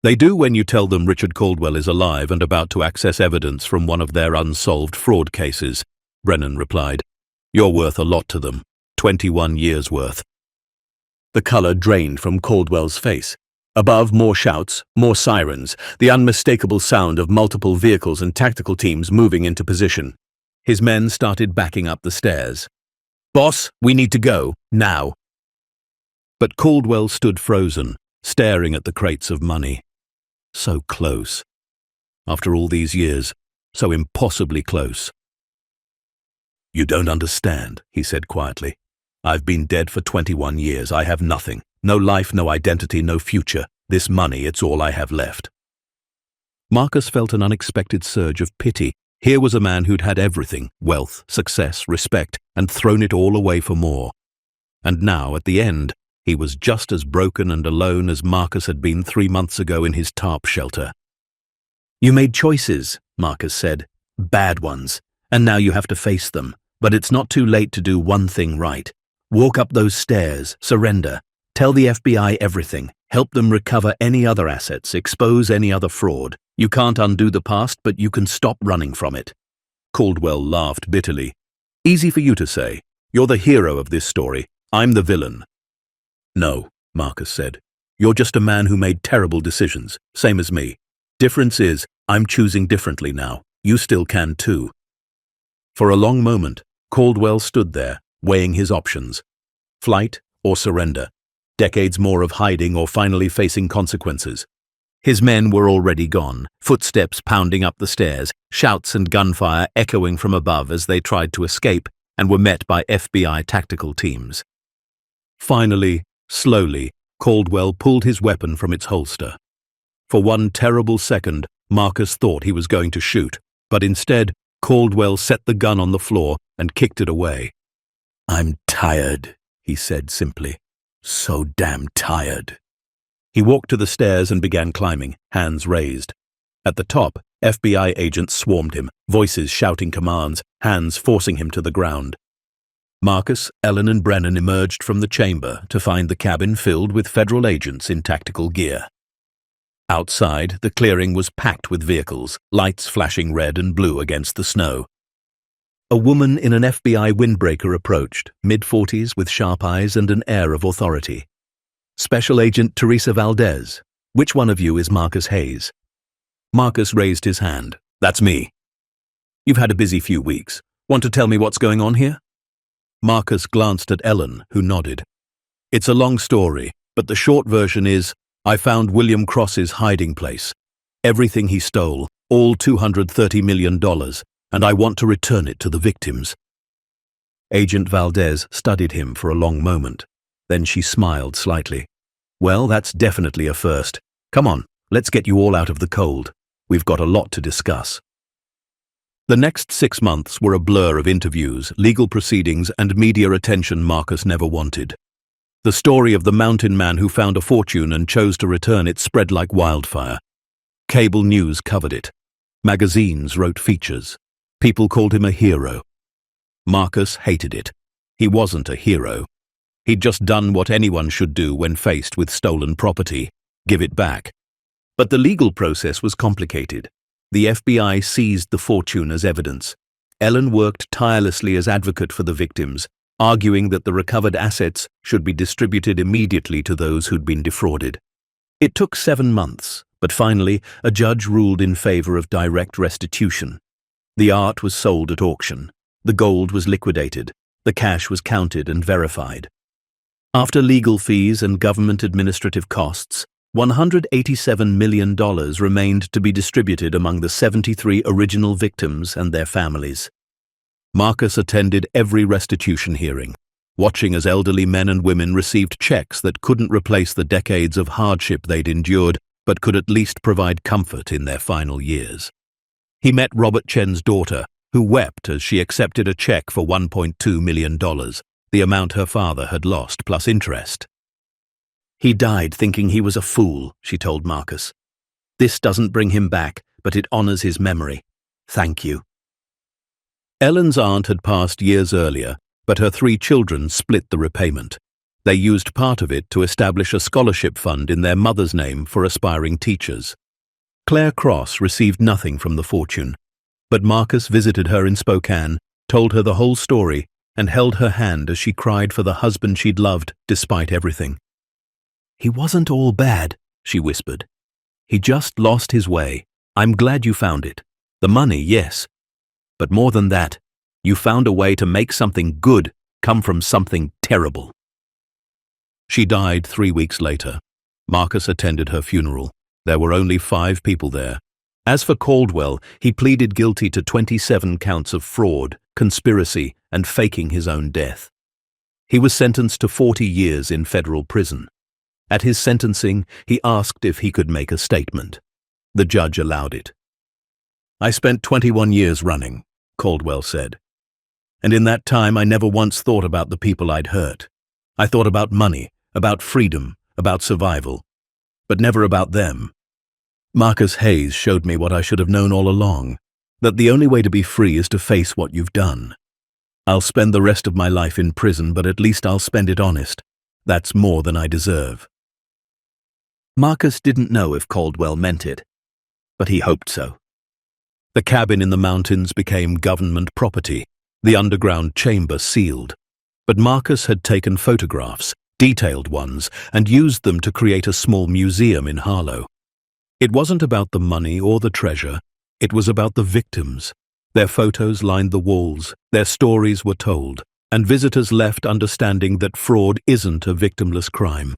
A: "They do when you tell them Richard Caldwell is alive and about to access evidence from one of their unsolved fraud cases," Brennan replied. "You're worth a lot to them. 21 years worth." The color drained from Caldwell's face. Above, more shouts, more sirens, the unmistakable sound of multiple vehicles and tactical teams moving into position. His men started backing up the stairs. "Boss, we need to go, now." But Caldwell stood frozen, staring at the crates of money. So close. After all these years, so impossibly close. "You don't understand," he said quietly. "I've been dead for 21 years. I have nothing. No life, no identity, no future. This money, it's all I have left." Marcus felt an unexpected surge of pity. Here was a man who'd had everything, wealth, success, respect, and thrown it all away for more. And now, at the end, he was just as broken and alone as Marcus had been 3 months ago in his tarp shelter. "You made choices," Marcus said. "Bad ones. And now you have to face them. But it's not too late to do one thing right. Walk up those stairs, surrender. Tell the FBI everything. Help them recover any other assets, expose any other fraud. You can't undo the past, but you can stop running from it." Caldwell laughed bitterly. "Easy for you to say. You're the hero of this story. I'm the villain." "No," Marcus said. "You're just a man who made terrible decisions, same as me. Difference is, I'm choosing differently now. You still can too." For a long moment, Caldwell stood there, weighing his options. Flight or surrender. Decades more of hiding or finally facing consequences. His men were already gone, footsteps pounding up the stairs, shouts and gunfire echoing from above as they tried to escape and were met by FBI tactical teams. Finally, slowly, Caldwell pulled his weapon from its holster. For one terrible second, Marcus thought he was going to shoot, but instead, Caldwell set the gun on the floor and kicked it away. "I'm tired," he said simply. "So damn tired." He walked to the stairs and began climbing, hands raised. At the top, FBI agents swarmed him, voices shouting commands, hands forcing him to the ground. Marcus, Ellen and Brennan emerged from the chamber to find the cabin filled with federal agents in tactical gear. Outside, the clearing was packed with vehicles, lights flashing red and blue against the snow. A woman in an FBI windbreaker approached, mid-40s with sharp eyes and an air of authority. "Special Agent Teresa Valdez, which one of you is Marcus Hayes?" Marcus raised his hand. "That's me." "You've had a busy few weeks. Want to tell me what's going on here?" Marcus glanced at Ellen, who nodded. "It's a long story, but the short version is, I found William Cross's hiding place. Everything he stole, all $230 million, and I want to return it to the victims." Agent Valdez studied him for a long moment. Then she smiled slightly. "Well, that's definitely a first. Come on, let's get you all out of the cold. We've got a lot to discuss." The next 6 months were a blur of interviews, legal proceedings, and media attention Marcus never wanted. The story of the mountain man who found a fortune and chose to return it spread like wildfire. Cable news covered it. Magazines wrote features. People called him a hero. Marcus hated it. He wasn't a hero. He'd just done what anyone should do when faced with stolen property: give it back. But the legal process was complicated. The FBI seized the fortune as evidence. Ellen worked tirelessly as advocate for the victims, arguing that the recovered assets should be distributed immediately to those who'd been defrauded. It took 7 months, but finally a judge ruled in favor of direct restitution. The art was sold at auction. The gold was liquidated. The cash was counted and verified. After legal fees and government administrative costs, $187 million remained to be distributed among the 73 original victims and their families. Marcus attended every restitution hearing, watching as elderly men and women received checks that couldn't replace the decades of hardship they'd endured, but could at least provide comfort in their final years. He met Robert Chen's daughter, who wept as she accepted a check for $1.2 million, the amount her father had lost plus interest. "He died thinking he was a fool," she told Marcus. "This doesn't bring him back, but it honors his memory. Thank you." Ellen's aunt had passed years earlier, but her 3 children split the repayment. They used part of it to establish a scholarship fund in their mother's name for aspiring teachers. Claire Cross received nothing from the fortune, but Marcus visited her in Spokane, told her the whole story, and held her hand as she cried for the husband she'd loved despite everything. "He wasn't all bad," she whispered. "He just lost his way. I'm glad you found it. The money, yes. But more than that, you found a way to make something good come from something terrible." She died 3 weeks later. Marcus attended her funeral. There were only 5 people there. As for Caldwell, he pleaded guilty to 27 counts of fraud, conspiracy, and faking his own death. He was sentenced to 40 years in federal prison. At his sentencing, he asked if he could make a statement. The judge allowed it. "I spent 21 years running," Caldwell said. "And in that time I never once thought about the people I'd hurt. I thought about money, about freedom, about survival, but never about them. Marcus Hayes showed me what I should have known all along, that the only way to be free is to face what you've done. I'll spend the rest of my life in prison, but at least I'll spend it honest. That's more than I deserve." Marcus didn't know if Caldwell meant it, but he hoped so. The cabin in the mountains became government property, the underground chamber sealed. But Marcus had taken photographs, detailed ones, and used them to create a small museum in Harlow. It wasn't about the money or the treasure, it was about the victims. Their photos lined the walls, their stories were told, and visitors left understanding that fraud isn't a victimless crime.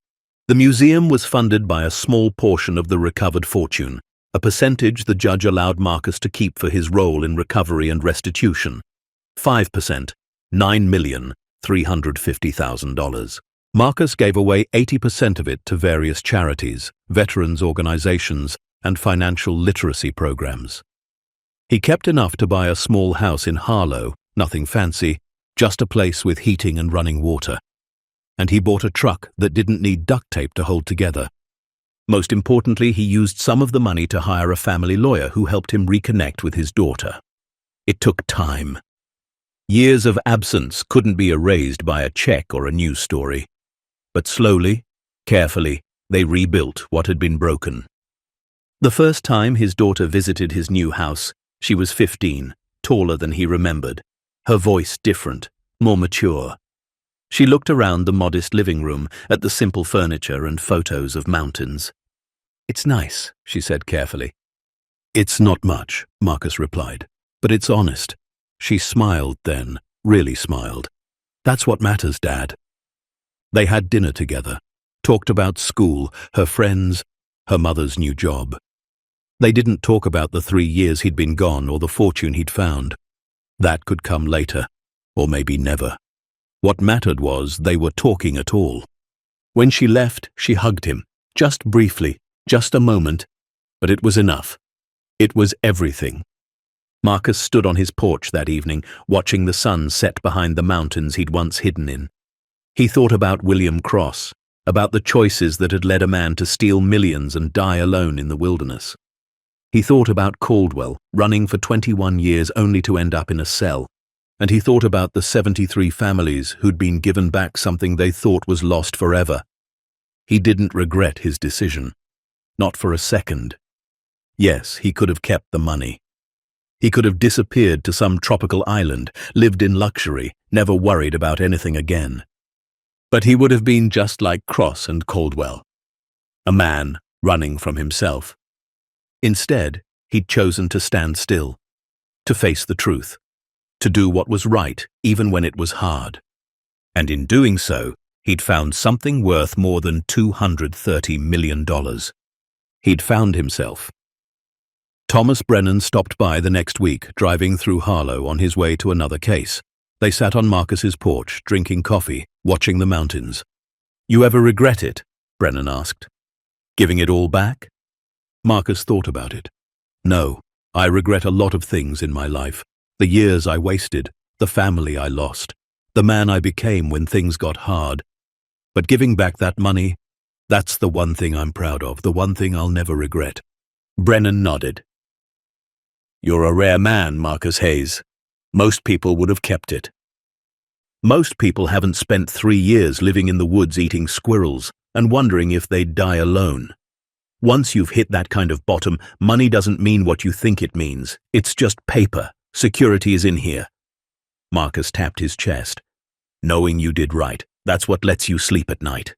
A: The museum was funded by a small portion of the recovered fortune, a percentage the judge allowed Marcus to keep for his role in recovery and restitution. 5%, $9,350,000. Marcus gave away 80% of it to various charities, veterans organizations, and financial literacy programs. He kept enough to buy a small house in Harlow, nothing fancy, just a place with heating and running water. And he bought a truck that didn't need duct tape to hold together. Most importantly, he used some of the money to hire a family lawyer who helped him reconnect with his daughter. It took time. Years of absence couldn't be erased by a check or a news story. But slowly, carefully, they rebuilt what had been broken. The first time his daughter visited his new house, she was 15, taller than he remembered, her voice different, more mature. She looked around the modest living room at the simple furniture and photos of mountains. "It's nice," she said carefully. "It's not much," Marcus replied, "but it's honest." She smiled then, really smiled. "That's what matters, Dad." They had dinner together, talked about school, her friends, her mother's new job. They didn't talk about the 3 years he'd been gone or the fortune he'd found. That could come later, or maybe never. What mattered was they were talking at all. When she left, she hugged him, just briefly, just a moment, but it was enough. It was everything. Marcus stood on his porch that evening, watching the sun set behind the mountains he'd once hidden in. He thought about William Cross, about the choices that had led a man to steal millions and die alone in the wilderness. He thought about Caldwell, running for 21 years only to end up in a cell. And he thought about the 73 families who'd been given back something they thought was lost forever. He didn't regret his decision. Not for a second. Yes, he could have kept the money. He could have disappeared to some tropical island, lived in luxury, never worried about anything again. But he would have been just like Cross and Caldwell. A man running from himself. Instead, he'd chosen to stand still, to face the truth, to do what was right even when it was hard. And in doing so, He'd found something worth more than $230 million. He'd found himself. Thomas Brennan stopped by the next week, driving through Harlow on his way to another case. They sat on Marcus's porch, drinking coffee, watching the mountains. "You ever regret it?" Brennan asked. "Giving it all back?" Marcus thought about it. "No, I regret a lot of things in my life. The years I wasted, the family I lost, the man I became when things got hard. But giving back that money, that's the one thing I'm proud of, the one thing I'll never regret." Brennan nodded. "You're a rare man, Marcus Hayes. Most people would have kept it. Most people haven't spent 3 years living in the woods eating squirrels and wondering if they'd die alone. Once you've hit that kind of bottom, money doesn't mean what you think it means. It's just paper. Security is in here." Marcus tapped his chest. "Knowing you did right, that's what lets you sleep at night."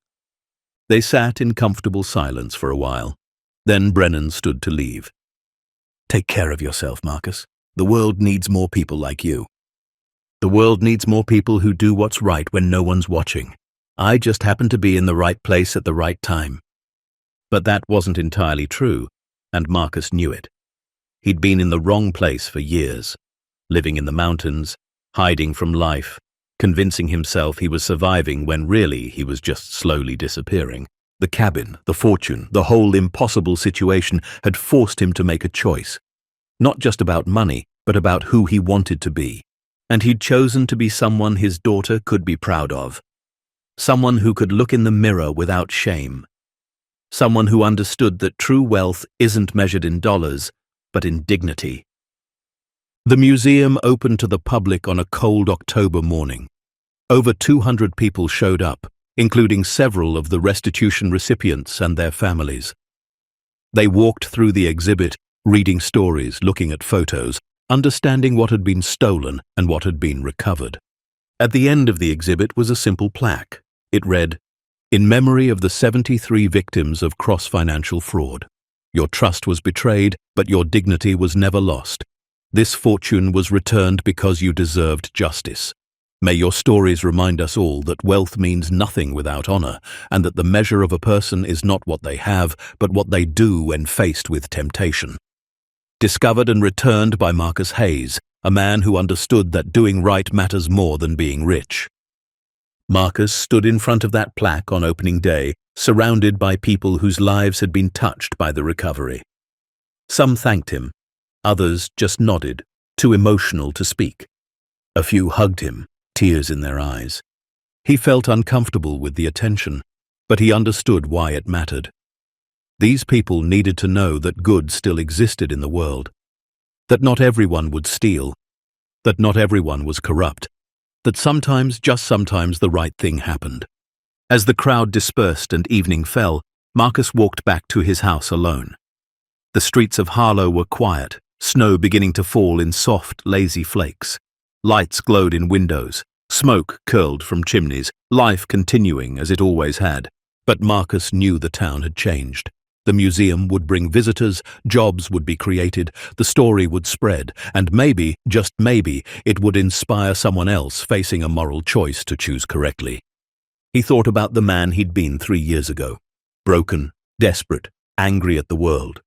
A: They sat in comfortable silence for a while. Then Brennan stood to leave. "Take care of yourself, Marcus. The world needs more people like you. The world needs more people who do what's right when no one's watching. I just happened to be in the right place at the right time." But that wasn't entirely true, and Marcus knew it. He'd been in the wrong place for years, living in the mountains, hiding from life, convincing himself he was surviving when really he was just slowly disappearing. The cabin, the fortune, the whole impossible situation had forced him to make a choice. Not just about money, but about who he wanted to be. And he'd chosen to be someone his daughter could be proud of. Someone who could look in the mirror without shame. Someone who understood that true wealth isn't measured in dollars, but in dignity. The museum opened to the public on a cold October morning. Over 200 people showed up, including several of the restitution recipients and their families. They walked through the exhibit, reading stories, looking at photos, understanding what had been stolen and what had been recovered. At the end of the exhibit was a simple plaque. It read, "In memory of the 73 victims of cross-financial fraud. Your trust was betrayed, but your dignity was never lost. This fortune was returned because you deserved justice. May your stories remind us all that wealth means nothing without honor, and that the measure of a person is not what they have, but what they do when faced with temptation." Discovered and returned by Marcus Hayes, a man who understood that doing right matters more than being rich. Marcus stood in front of that plaque on opening day, surrounded by people whose lives had been touched by the recovery. Some thanked him, others just nodded, too emotional to speak. A few hugged him, tears in their eyes. He felt uncomfortable with the attention, but he understood why it mattered. These people needed to know that good still existed in the world, that not everyone would steal, that not everyone was corrupt, that sometimes, just sometimes, the right thing happened. As the crowd dispersed and evening fell, Marcus walked back to his house alone. The streets of Harlow were quiet, snow beginning to fall in soft, lazy flakes. Lights glowed in windows, smoke curled from chimneys, life continuing as it always had. But Marcus knew the town had changed. The museum would bring visitors, jobs would be created, the story would spread, and maybe, just maybe, it would inspire someone else facing a moral choice to choose correctly. He thought about the man he'd been 3 years ago. Broken, desperate, angry at the world.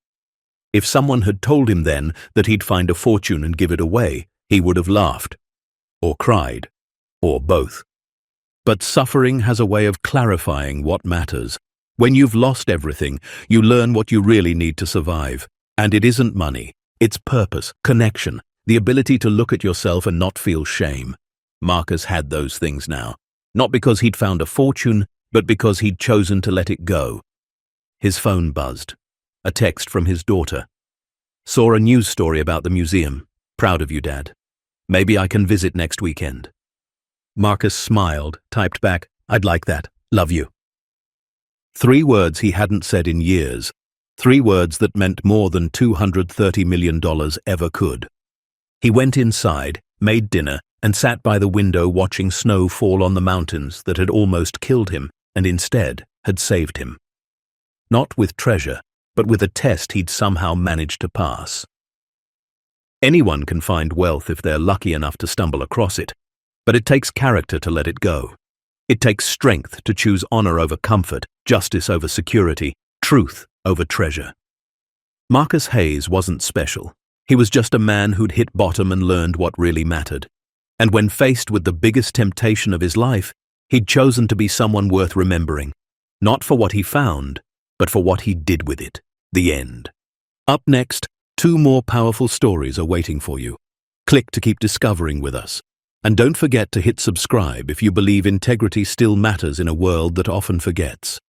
A: If someone had told him then that he'd find a fortune and give it away, he would have laughed. Or cried. Or both. But suffering has a way of clarifying what matters. When you've lost everything, you learn what you really need to survive. And it isn't money. It's purpose, connection, the ability to look at yourself and not feel shame. Marcus had those things now. Not because he'd found a fortune, but because he'd chosen to let it go. His phone buzzed. A text from his daughter. "Saw a news story about the museum. Proud of you, Dad. Maybe I can visit next weekend." Marcus smiled, typed back, "I'd like that. Love you." 3 words he hadn't said in years. 3 words that meant more than $230 million ever could. He went inside, made dinner, and sat by the window watching snow fall on the mountains that had almost killed him and instead had saved him. Not with treasure, but with a test he'd somehow managed to pass. Anyone can find wealth if they're lucky enough to stumble across it, but it takes character to let it go. It takes strength to choose honor over comfort, justice over security, truth over treasure. Marcus Hayes wasn't special. He was just a man who'd hit bottom and learned what really mattered. And when faced with the biggest temptation of his life, he'd chosen to be someone worth remembering, not for what he found, but for what he did with it. The end. Up next, 2 more powerful stories are waiting for you. Click to keep discovering with us. And don't forget to hit subscribe if you believe integrity still matters in a world that often forgets.